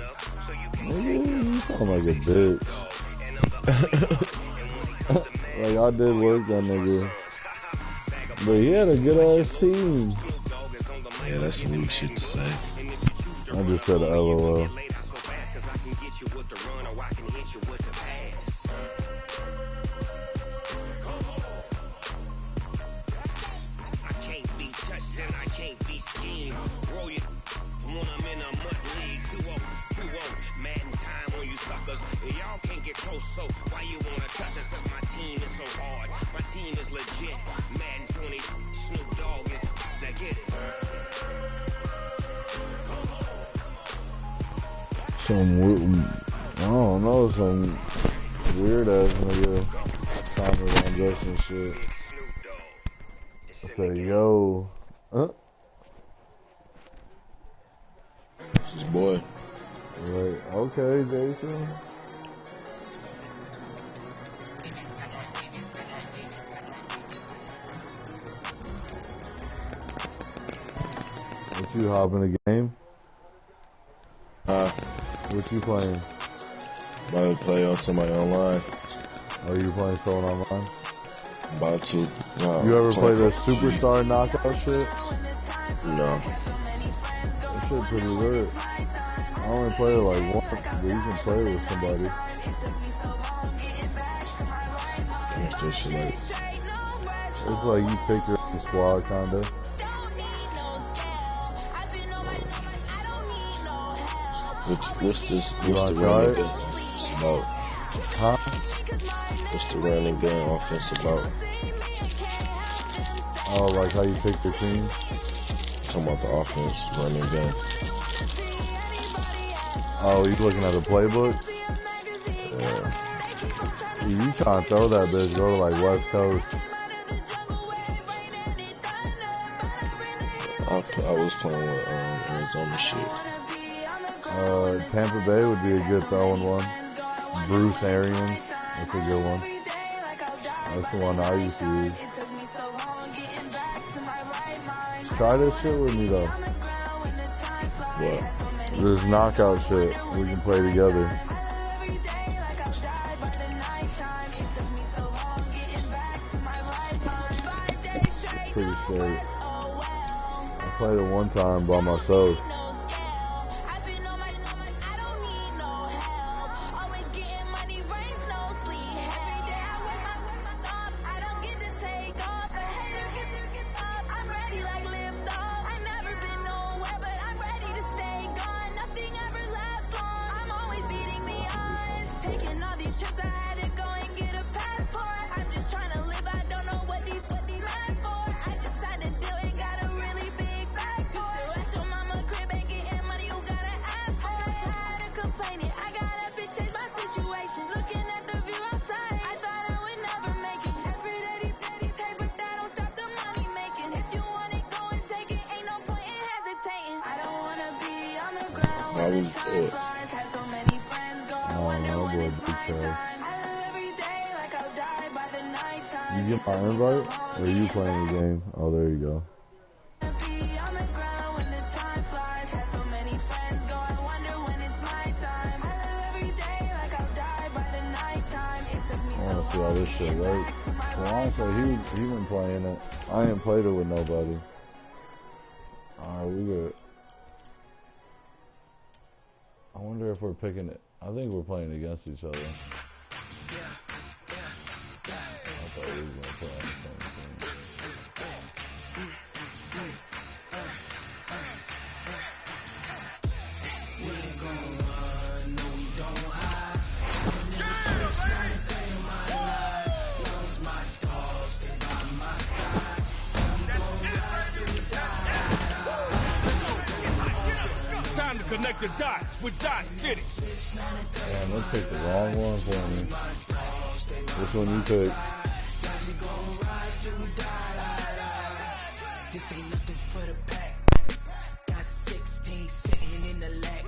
Nigga, you sound like a bitch. Like, I did work that nigga. But he had a good ass team. Yeah, that's some weak shit to say. I just said LOL. Some weird ass nigga commented on Justin shit. I said, yo. Huh? It's his boy. Like, okay, Jason. What you hopping a game? What you playing? About to play on somebody online. Are you playing someone online? I'm about to. You ever play the Superstar Knockout shit? No. That shit pretty lit. I only played it like once, but you can play it with somebody. What's that shit like? It's like you pick your own squad, kinda. What's the running gun offense about? Huh? What's the running gun offense about? Oh, like how you pick your team? Talking about the offense, running gun. Oh, you looking at the playbook? Yeah. You can't throw that bitch. Go to like West Coast. I was playing with Arizona shit. Tampa Bay would be a good throwing one. Bruce Arians, that's a good one. That's the one I used to use. Try this shit with me though. What? This knockout shit. We can play together. Pretty straight. I played it one time by myself. You get my invite? Or are you playing the game? Oh, there you go. I want to see all this shit, right? Well, honestly, he been playing it. I ain't played it with nobody. Alright, we good. I wonder if we're picking it. I think we're playing against each other. I thought we were going to play on the same team. Time to connect the dots with Dot City. Damn, they picked the wrong one for me. Which one you pick? This ain't nothing for the pack. Got 16 sitting in the lag.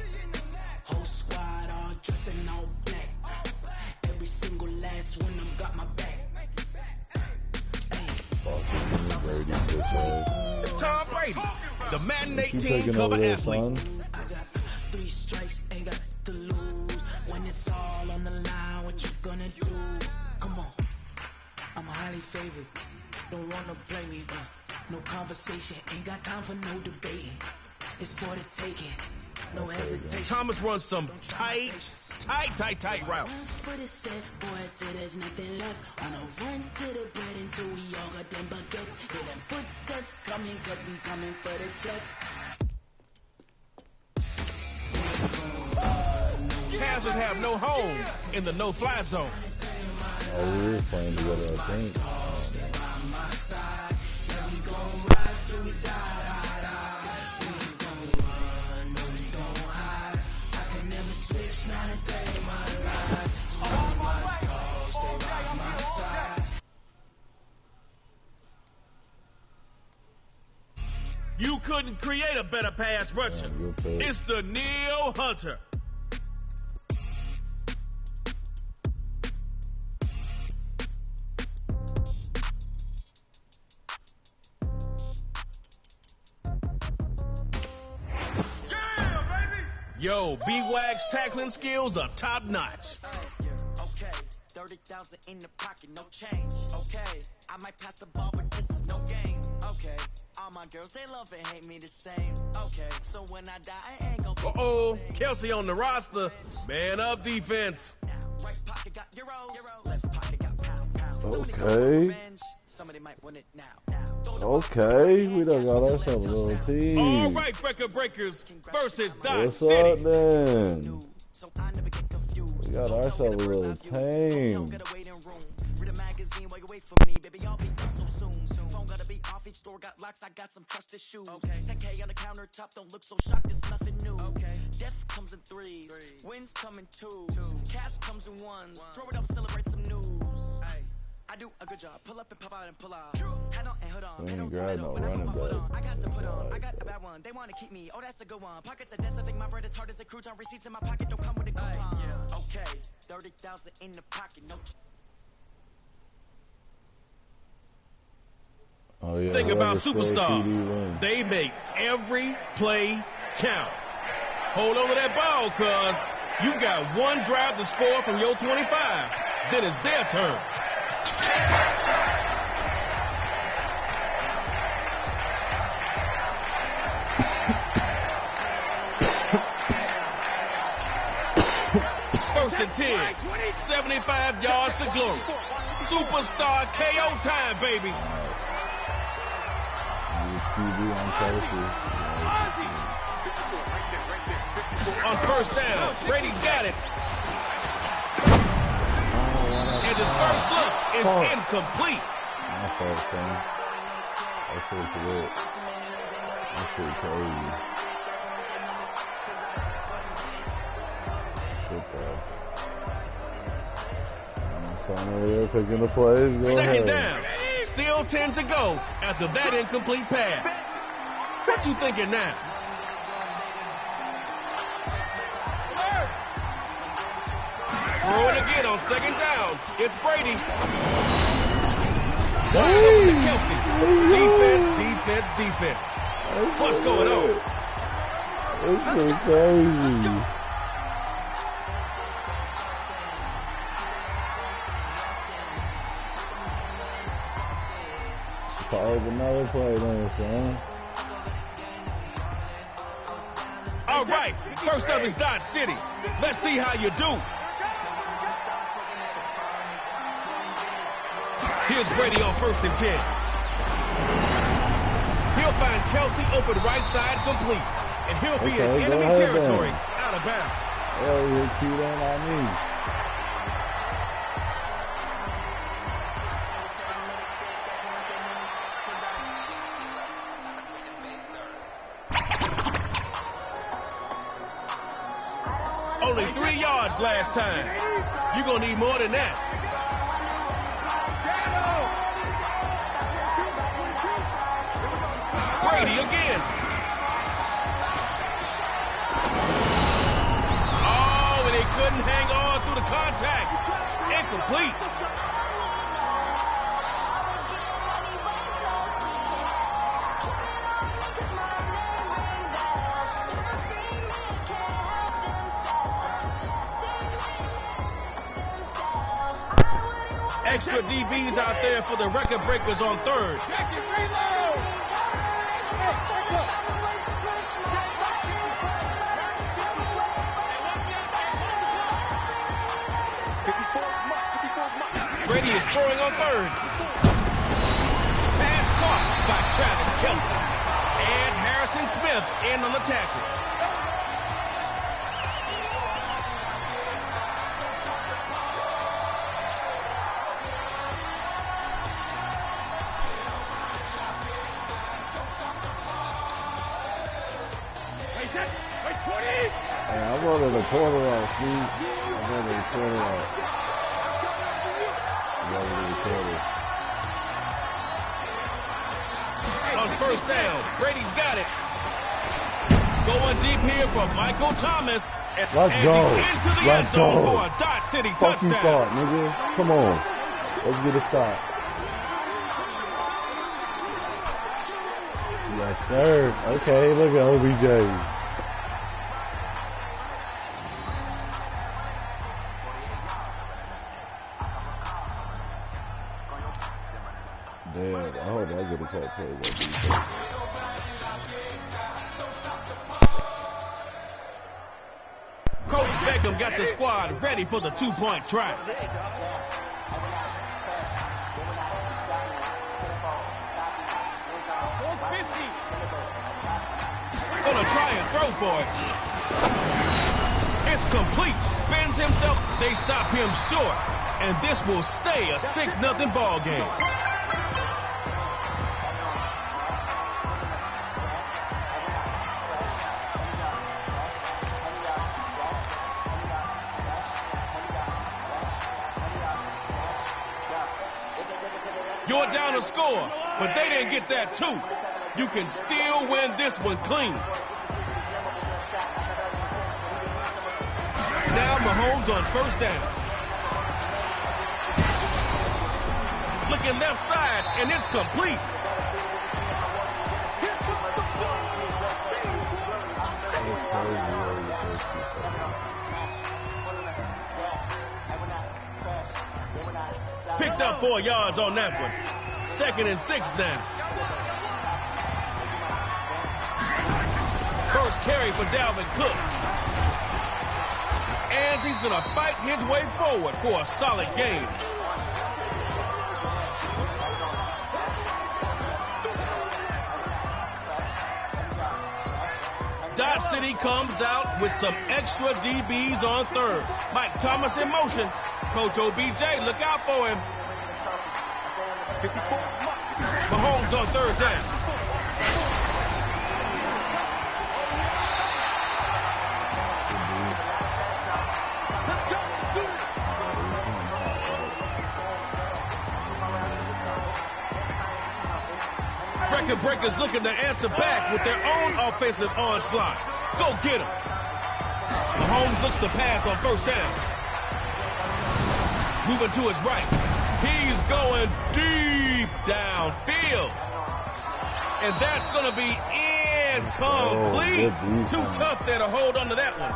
Whole squad all dressing all black. Every single last one of them got my back. It's Tom Brady, the matinee team taking cover over there, athlete. son? I got 3 strikes, ain't got to lose. When it's all on the line, what you gonna do? Come on, I'm highly favored. Don't wanna play me, no conversation. Ain't got time for no debating. It's for the taking, no hesitation. Thomas runs some tight routes. For the set, boy, till there's nothing left. On a run to the bread until we all got them baguettes. Hear them footsteps coming, cause we coming for the check. Kansas have no home in the no-fly zone. Oh, we were playing together, I think. You couldn't create a better pass rusher. It's the Neil Hunter. Yo, B-Wag's tackling skills are top notch. Okay, 30,000 in the pocket, no change. Okay, I might pass the ball, but this is no game. Okay, all my girls, they love and hate me the same. Okay, so when I die, I ain't gonna be Uh-oh, Kelsey on the roster. Man up defense. right pocket got euro, left pocket got pound. Okay. Somebody might win it now. Okay, we done got ourselves a little team. All right, Record Breakers versus Dodge What's City. up then? We got ourselves a little team. Read a magazine while you wait for me, baby. I'll be done so soon. Phone gotta be off, each store got locks. I got some trusted shoes. 10K on the countertop, don't look so shocked. It's nothing new. Death comes in threes, wins come in twos, cash comes in ones. Throw it up, celebrate some news. I do a good job. Pull up and pop out and pull out. Head on and hood on. We ain't grab no running back. I got to put on. I got a bad one. They want to keep me. Oh, that's a good one. Pockets are dense. I think my bread is hard as a crouton. Receipts in my pocket don't come with a coupon. Okay, 30,000 in the pocket. No. Oh, yeah, Think about superstars. They make every play count. Hold on to that ball, cuz you got one drive to score from your 25. Then it's their turn. First and 10, 75 yards to glory. Superstar KO time, baby. On first down, Brady's got it. And his first look is incomplete. My fault, son. That shit's lit. That shit crazy. Good ball. My son over there picking the plays. Go ahead. Second down. Still 10 to go after that incomplete pass. What you thinking now? Throw it again on second down. It's Brady. Wide open to Kelsey. Defense. What's going on? It's so crazy. Call another play then, son. All right, first up is Dodge City. Let's see how you do. Here's Brady on first and 10. He'll find Kelsey open right side complete. And he'll be in enemy territory, out of bounds. Oh, you're cute on me. Only 3 yards last time. You're going to need more than that. Brady again. Oh, and he couldn't hang on through the contact. Incomplete. Extra DBs out there for the record breakers on third. Brady is throwing on third. Pass caught by Travis Kelsey. And Harrison Smith in on the tackle. Hey, I wanted a quarter off, Steve. I wanted a quarter off. On first down, Brady's got it. Going deep here for Michael Thomas. Let's go. Into the Let's end zone go. for a Dodge City Fuck you touchdown. thought, nigga. Come on. Let's get a stop. Yes, sir. Okay, look at OBJ. can't play that defense. Coach Beckham got the squad ready for the two-point try. Gonna try and throw for it. It's complete. Spins himself. They stop him short. And this will stay a 6-0 ball game. You're down to score, but they didn't get that too. You can still win this one clean. Now Mahomes on first down. Looking left side, and it's complete. Picked up 4 yards on that one. 2nd and 6 now. First carry for Dalvin Cook. And he's going to fight his way forward for a solid game. Dot City comes out with some extra DBs on third. Mike Thomas in motion. Coach OBJ, look out for him. Mahomes on third down. Record breakers looking to answer back with their own offensive onslaught. Go get him. Mahomes looks to pass on first down. Moving to his right. He's going deep downfield. And that's going to be incomplete. Too tough there to hold on to that one.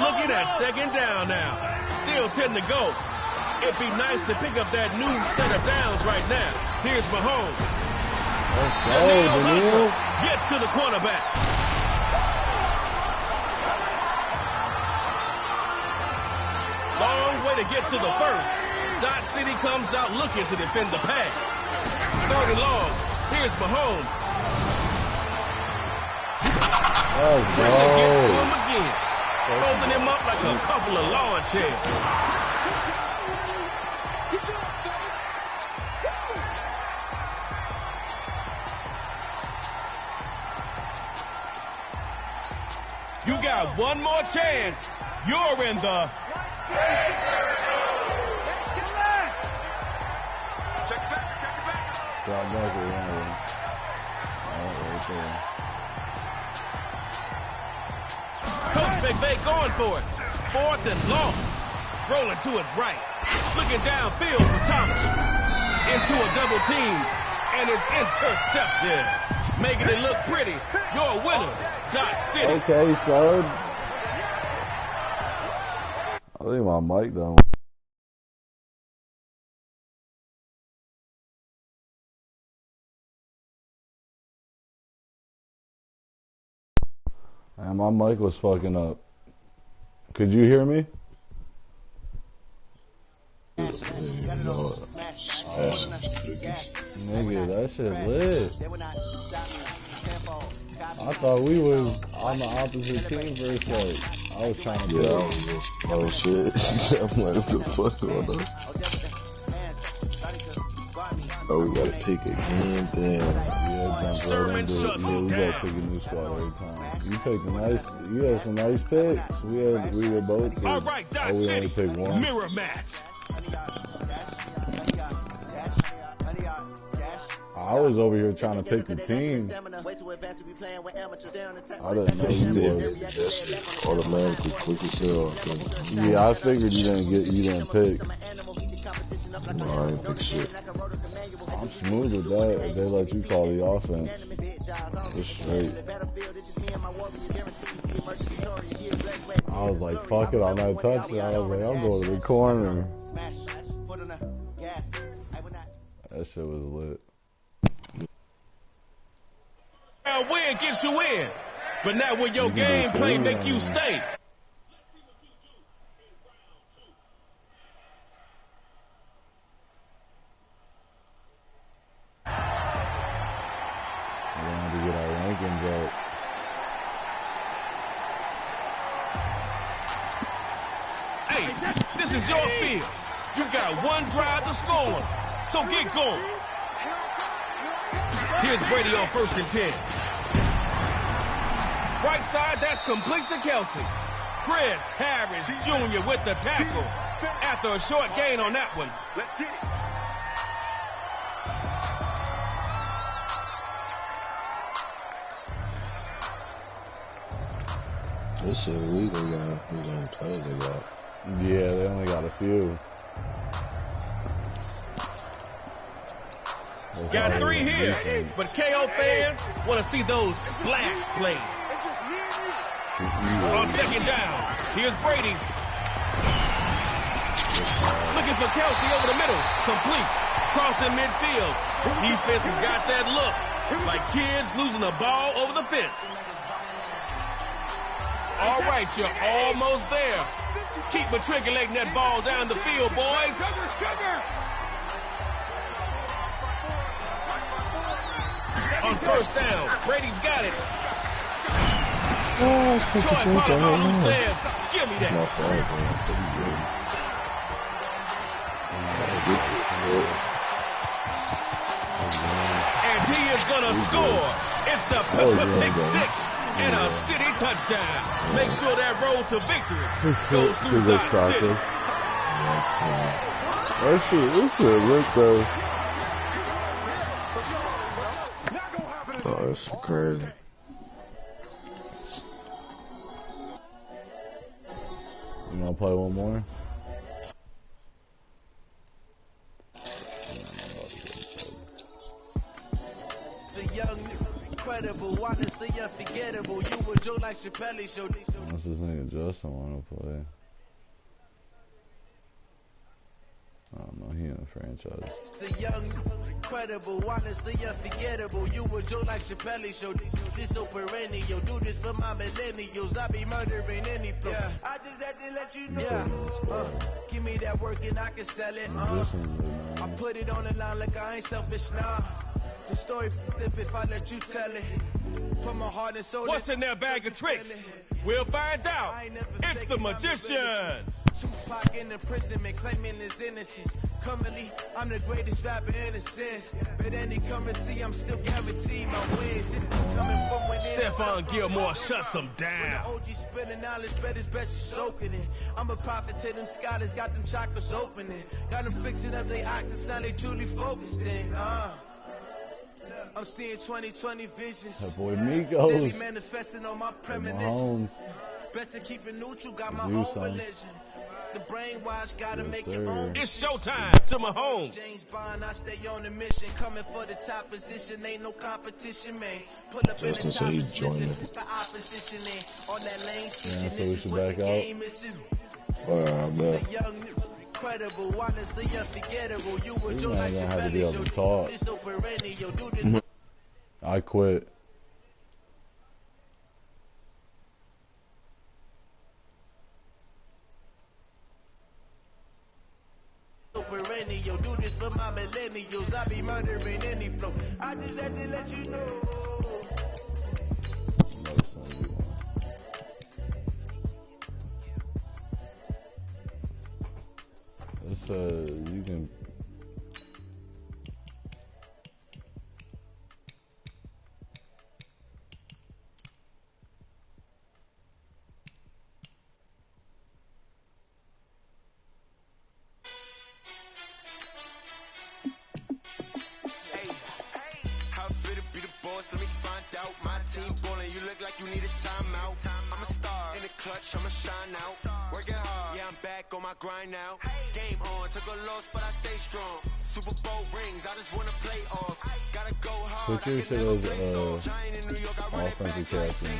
Looking at second down now. Still 10 to go. It'd be nice to pick up that new set of downs right now. Here's Mahomes. Let's go, Daniel. Gets to the cornerback. Long way to get to the first. Dot City comes out looking to defend the pass. 3rd and long. Here's Mahomes. Pressure gets to him again. Folding him up like a couple of lawn chairs. You got one more chance. You're in the... Drop back around. Right there. Coach McVay going for it. 4th and long. Rolling to his right. Looking downfield for Thomas. Into a double team. And it's intercepted. Making it look pretty. Your winner, Dot City. Okay, son. I think my mic done. And my mic was fucking up. Could you hear me? Nigga, that shit lit. I thought we was on the opposite team for a sec. I was trying to tell. Oh shit. I'm like, what the fuck going on? Oh, we gotta pick again, damn. Yeah, jump right into it. Yeah, we gotta pick a new squad every time. You picked a nice, you had some nice picks. We were both. All right, Dot we City. only picked one. Mirror match. I was over here trying to pick the team. I didn't know you were. That's automatically quick as hell. Yeah, I figured you didn't pick. No, I didn't pick shit. I'm smooth with that if they let you call the offense. I was like, fuck it, on that touchdown. I was like, I'm going to the corner. That shit was lit. A win gets you in, but not when your gameplay make you stay. We wanted to get our rankings up. Hey, this is your field. You got one drive to score, so get going. Here's Brady on 1st and 10. Right side, that's complete to Kelsey. Chris Harris Jr. with the tackle after a short gain on that one. Let's get it. This shit we gonna play they got. Yeah, they only got a few. Got 3 here, but KO fans want to see those splash plays. On 2nd down, here's Brady. Looking for Kelsey over the middle, complete, crossing midfield. Defense has got that look, like kids losing a ball over the fence. All right, you're almost there. Keep matriculating that ball down the field, boys. On 1st down, Brady's got it. Troy Polamalu says, give me that. And he is going to score. It's a pick 6 and a City touchdown. Make sure that road to victory goes through Dodge City. This shit lit though. Oh, that's crazy. You wanna play one more? The young, incredible, honestly unforgettable. You were Joe like Chappelle show. Unless this nigga Justin wanna play. I don't know, he in the franchise. The young, incredible, honestly unforgettable. You were Joe like Chappelle show. This so perennial. Do this for my millennials. I be murdering any flow. Yeah. I just had to let you know. Yeah. Give me that work and I can sell it. I put it on the line like I ain't selfish now. The story flip if I let you tell it. Put my heart and soul. What's in their bag of tricks? We'll find out. It's the Magicians. Tupac in imprisonment, claiming his innocence. Currently, I'm the greatest rapper in a sense. But any currency, I'm still guaranteed my wins. This is coming from within. Stephon Gilmore shuts them down. When the OG spilling knowledge, bet it's best you soaking it. I'm a prophet to them scholars, got them chakras opening. Got them fixing up they octaves, now they truly focused in. I'm seeing 2020 visions. That boy Migos. They be manifesting on my premonitions. Best to keep it neutral, got my own religion. The brainwash gotta make your own. It's showtime to Mahomes. James Bond, I stay on the mission. Coming for the top position, ain't no competition, man. Pull up in the top position, put the opposition in. On that lane, switching, this is what the game is. The young, incredible, honestly unforgettable. You were Joe like Chappelle show. This so perennial, do this. I quit. Perennial, do this for my millennials. I be murdering any flow. I just had to let you know. It's you can. my grind now. Game on, took a loss, but I stay strong. Super Bowl rings, I just wanna play off. Gotta go hard, Put your shit as offensive captain.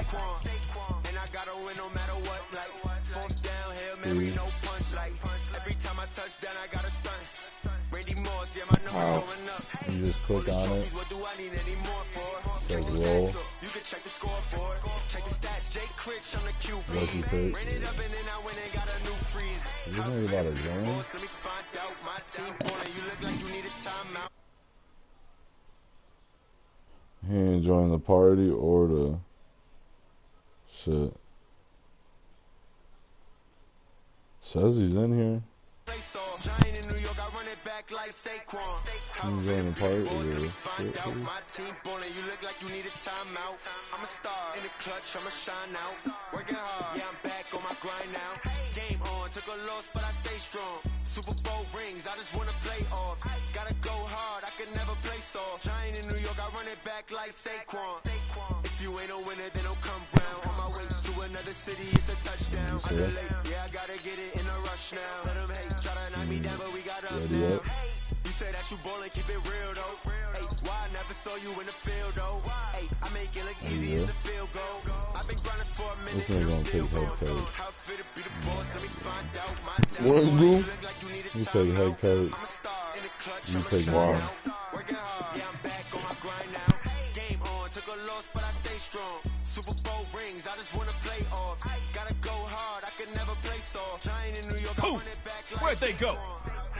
And I gotta win no matter what. Like, fourth down, Hail Mary, no punch. Like, every time I touch down, I gotta stunt. Randy Moss, yeah, my number's going up. You just click on it. What do I need any more for? Says roll. You can check the scoreboard. Check the stats, Jay Critch on the QB. What's he pick? Ran it up and then I went and got a new freeze. Is this maybe about a game? Let me find out my team balling. You look like you need a timeout. He ain't joining the party or the shit. Says he's in here. Giant in New York, I run it back like Saquon. He's joining the party or the Find out my team balling. You look like you need a timeout. I'm a star in the clutch, I'ma shine out. Working hard, yeah, I'm back on my grind now. Game on, took a loss, but I stay strong. Super Bowl rings, I just wanna play off. Gotta go hard, I can never play soft. Giant in New York, I run it back like Saquon. If you ain't a winner, then don't come round. On my way to another city, it's a touchdown. Yeah, I gotta get it in a rush now. Let them hate, try to knock me down, but we got up now. You say that you ballin', keep it real though. Hey, why I never saw you in the field though? Hey, I make it look easy as a field goal. I've been grinding for a minute. This gonna take head coach. How fit to be the boss? Let me find out my One group. You take head coach. You take one. Working hard, yeah, I'm back on my grind now. Game on, took a loss, but I stay strong. Super Bowl rings, I just wanna play off. Gotta go hard, I can never play soft. Giant in New York, I run it back like where'd they go?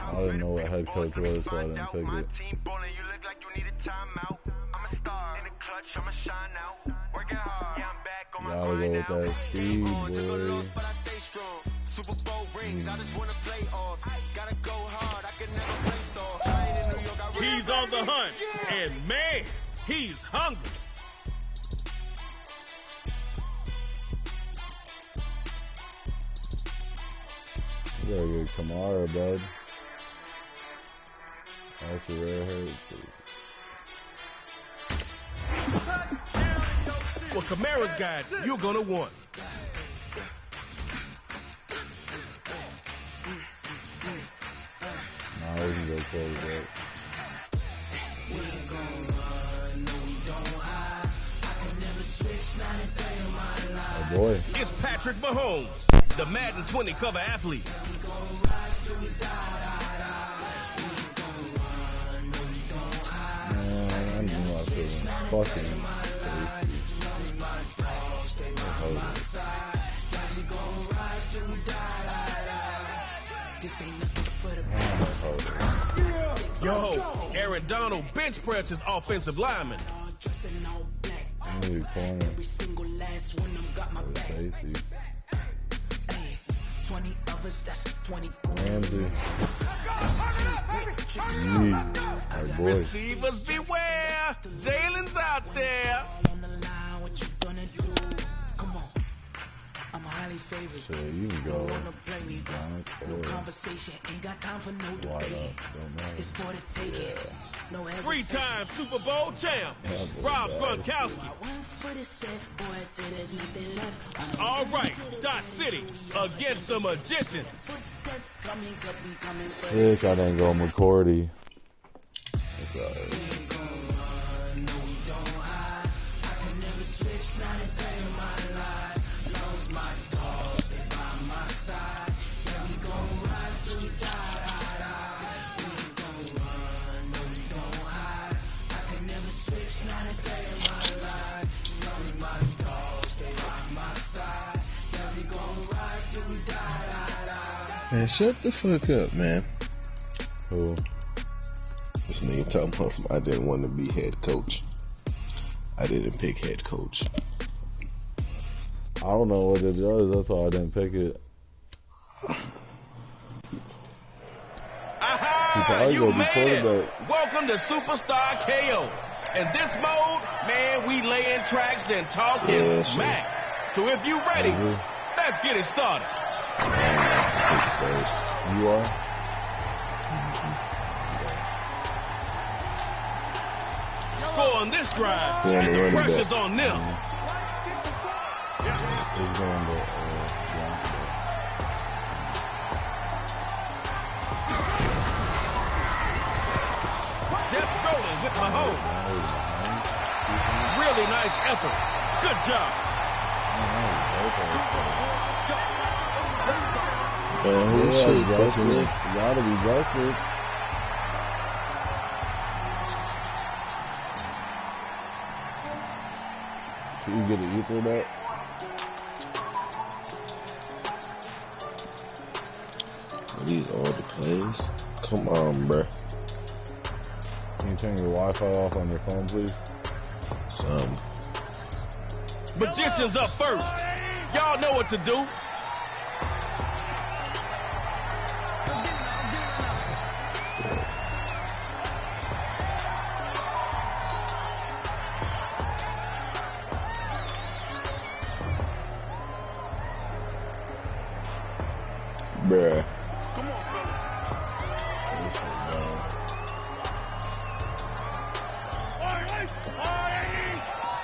I didn't know what head coach was, so I didn't pick it. You look like you need a timeout. I'm a star in the clutch, I'ma shine out. Working hard, yeah, I'm back on my Gotta go with that speed, boy. but I stay strong. Super Bowl rings, I just wanna play off. Gotta go hard, I can never play soft. Giant in New York, I run He's on the hunt, and man, he's hungry. You gotta get Kamara, bud. That's a rare hurt. Well, Kamara's got you're gonna want. Nah, we can go close that. Oh boy. It's Patrick Mahomes, the Madden 20 cover athlete. Man, I'm not feeling fucking Yo, Aaron Donald bench presses offensive lineman. I need a corner. Safety. 20 of us, that's 20 Ramsey. Our boy. Receivers beware. Jalen's out there. on the line, what you gonna do? Come on. I'm highly favored. So you can go. Wanna play me, no conversation, ain't got time for no debate. It's for the taking. No hesitation. Three-time Super Bowl champ, Rob Gronkowski. All right, Dot City against the magician. Sick, I didn't go McCourty. That's all right. Man, shut the fuck up, man. Who? This nigga talking about some, I didn't want to be head coach. I didn't pick head coach. I don't know what it does. That's why I didn't pick it. Aha! You made it! Welcome to Superstar KO. In this mode, man, we laying tracks and talking smack. So if you ready, let's get it started. You are? Score on this drive, and the pressure's on them. Nice effort. Good job. Who's shit, Justin? Gotta be Justin. Should you get an equal that? Are these all the plays? Come on, bruh. Can you turn your Wi-Fi off on your phone, please? Magicians up first. Y'all know what to do. Bruh. Come on, fellas.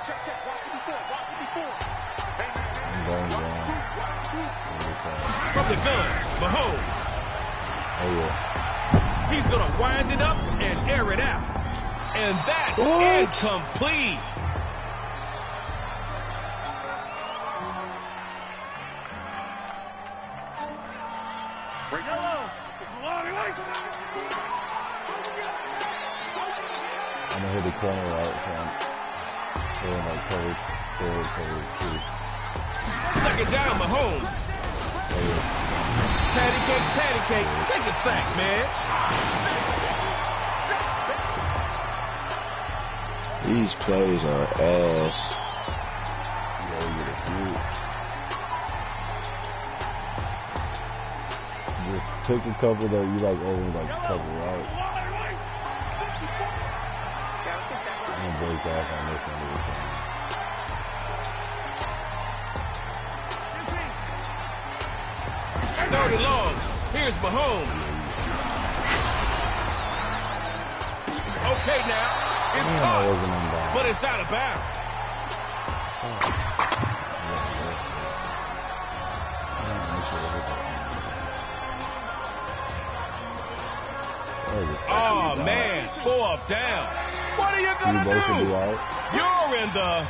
Check, rock it before. From the gun, Mahomes. Oh, yeah. He's going to wind it up and air it out. And that's incomplete. I'm gonna hit the corner right, so I'm doing like coverage, two. Second down, Mahomes. Oh, yeah. Patty cake. Take a sack, man. These plays are ass. Yeah, you get a few. Just pick a couple that you like over, like cover right. I'm gonna break off on this one. Third and long. Here's Mahomes. Okay now. It's caught. But it's out of bounds. Oh, man. 4th down. What are you going to do? You're in the...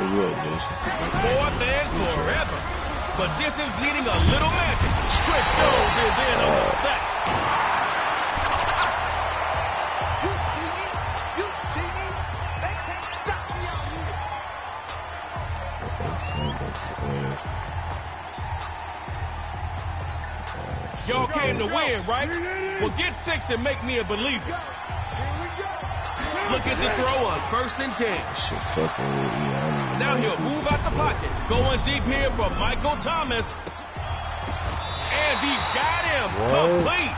Fourth and forever. Magicians needing a little magic. Chris Jones is in on the sack. You see me? They can't stop me out here. Y'all came to win, right? Well, get 6 and make me a believer. Look at the throw on 1st and 10. Now he'll move out the pocket. Going deep here from Michael Thomas. And he got him complete.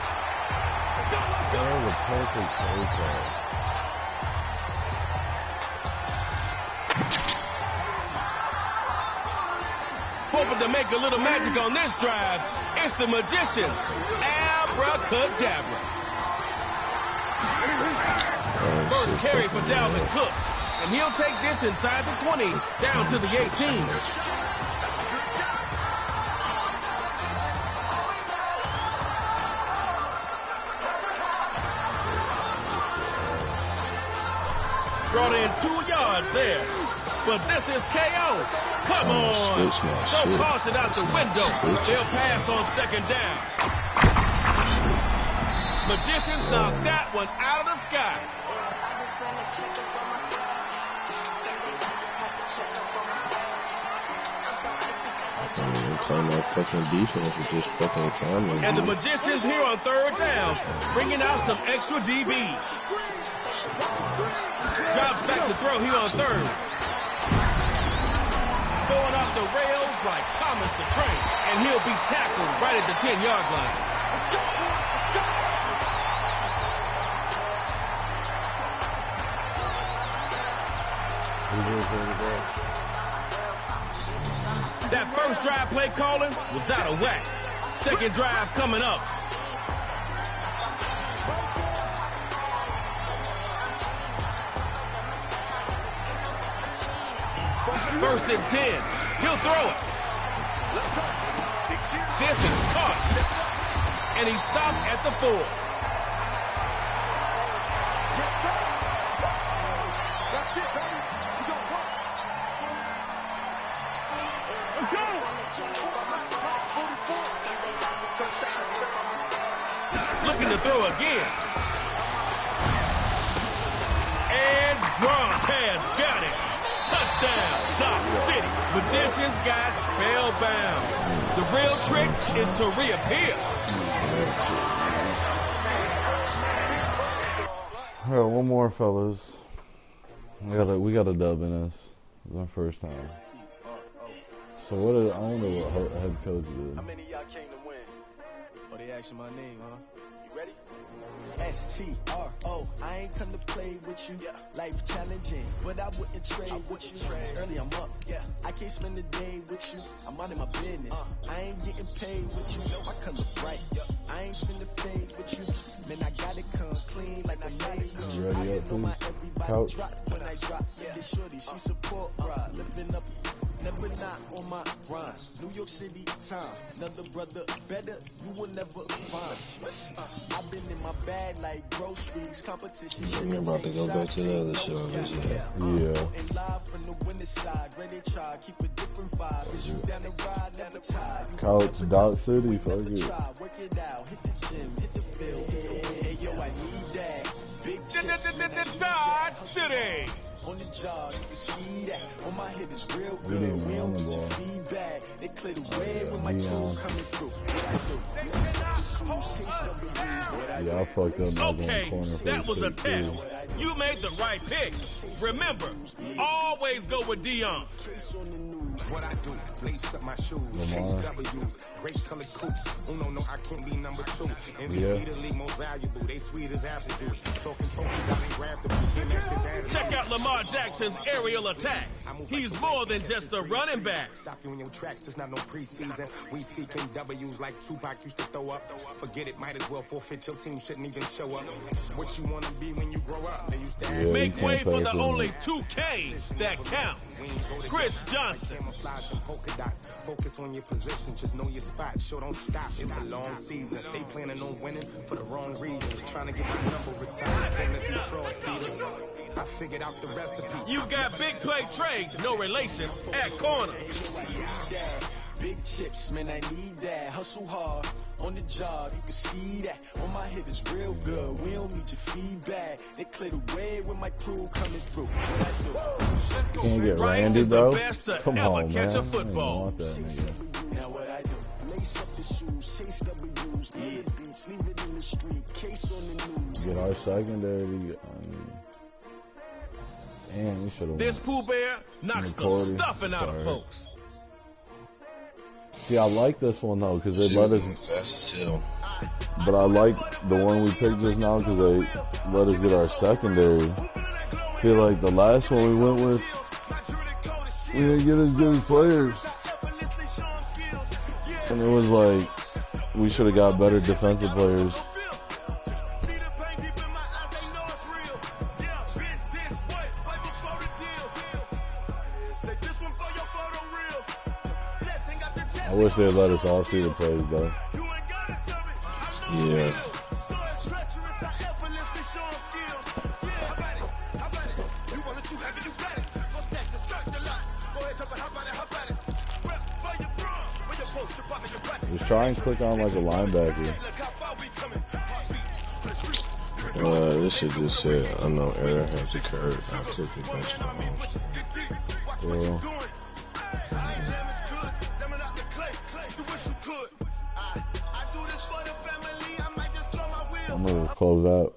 That was a perfect play call. Hoping to make a little magic on this drive. It's the Magicians. Abracadabra. First carry for Dalvin Cook. And he'll take this inside the 20, down to the 18. Brought in 2 yards there. But this is KO. Come on. Throw caution out the window. They'll pass on 2nd down. Magicians knocked that one out of the sky. Playing that fucking defense with this fucking camera. And the Magicians here on 3rd down, bringing out some extra DBs. Drops back to throw here on 3rd. Going off the rails like Thomas the Train, and he'll be tackled right at the 10-yard line. That first drive play calling was out of whack. 2nd drive coming up. First and 10. He'll throw it. This is caught. and he stopped at the 4. Looking to throw again. And Gronk has got it. Touchdown, Doc City. Magicians got spellbound. The real trick is to reappear. All right, one more, fellas. We got a dub in us. It's our first time. So I wonder what her head coach did. How many of y'all came to win? Oh, they asking my name, huh? You ready? S-T-R-O. I ain't come to play with you. Life challenging, but I wouldn't trade with you. It's early, I'm up. I can't spend the day with you. I'm out of my business. I ain't getting paid with you. I come to bright. I ain't finna fade with you. Man, I gotta come clean like I'm ready. You ready up, please? Couch. When I drop, the shorty, she support ride. Living up. Never not on my grind. New York City time. Another brother better, you will never find. I've been in my bag like groceries. Competition. We're about to go back to the other show. Yeah. Live from the winning side. Ready to try. Keep a different vibe. Is you down the ride, never tired. Couch, Dot City, fuck it. Work it out. Hit the gym, hit the field. Hey, yo, I need that. Big Dot City. On the job, you can see that. On my head is real good. We don't need your feedback. They clear the way when my tools coming through. Yeah, I fucked up. Okay, that was a test. You made the right pick. Remember, always go with Dion. What I do, lace up my shoes, chase W's, great colored coops. No, I can't be number 2. MVP the league most valuable, they sweet as apple juice. Talking trophies, I done grabbed them. Check out Lamar Jackson's aerial attack. He's more than just a running back. Stop you in your tracks, there's not no preseason. We seeking W's like Tupac used to throw up. Forget it, might as well forfeit. Your team shouldn't even show up. What you want to be when you grow up? They used to ask. Make way for the only 2 Ks that count. Chris Johnson. Polka dots. Focus on your position, just know your spot. Sure, don't stop. It's a long season. They planning on winning for the wrong reasons. Trying to get my number retired. I figured out the recipe. You got big play Trey, no relation, at corner. Big chips, man, I need that. Hustle hard on the job, you can see that. On my head is real good. We don't need your feedback. They clear the way when my crew coming through. What I do? Can't get Rice Randy, is bro. the best to Come ever on, catch man. a football. I don't want that nigga. Now what I do? Lace up the shoes, chase W's, beats, leave it in the street, case on the news. Get our secondary. And we should have. This Pooh Bear knocks the stuffing out of folks. See, I like this one though because they let us. But I like the one we picked just now because they let us get our secondary. I feel like the last one we went with, we didn't get as good as players, and it was like we should have got better defensive players. I wish they'd let us all see the plays, though. Yeah. Just try and click on like a linebacker. This should just say unknown error has occurred. I took it back to home. Well, I'm gonna close out.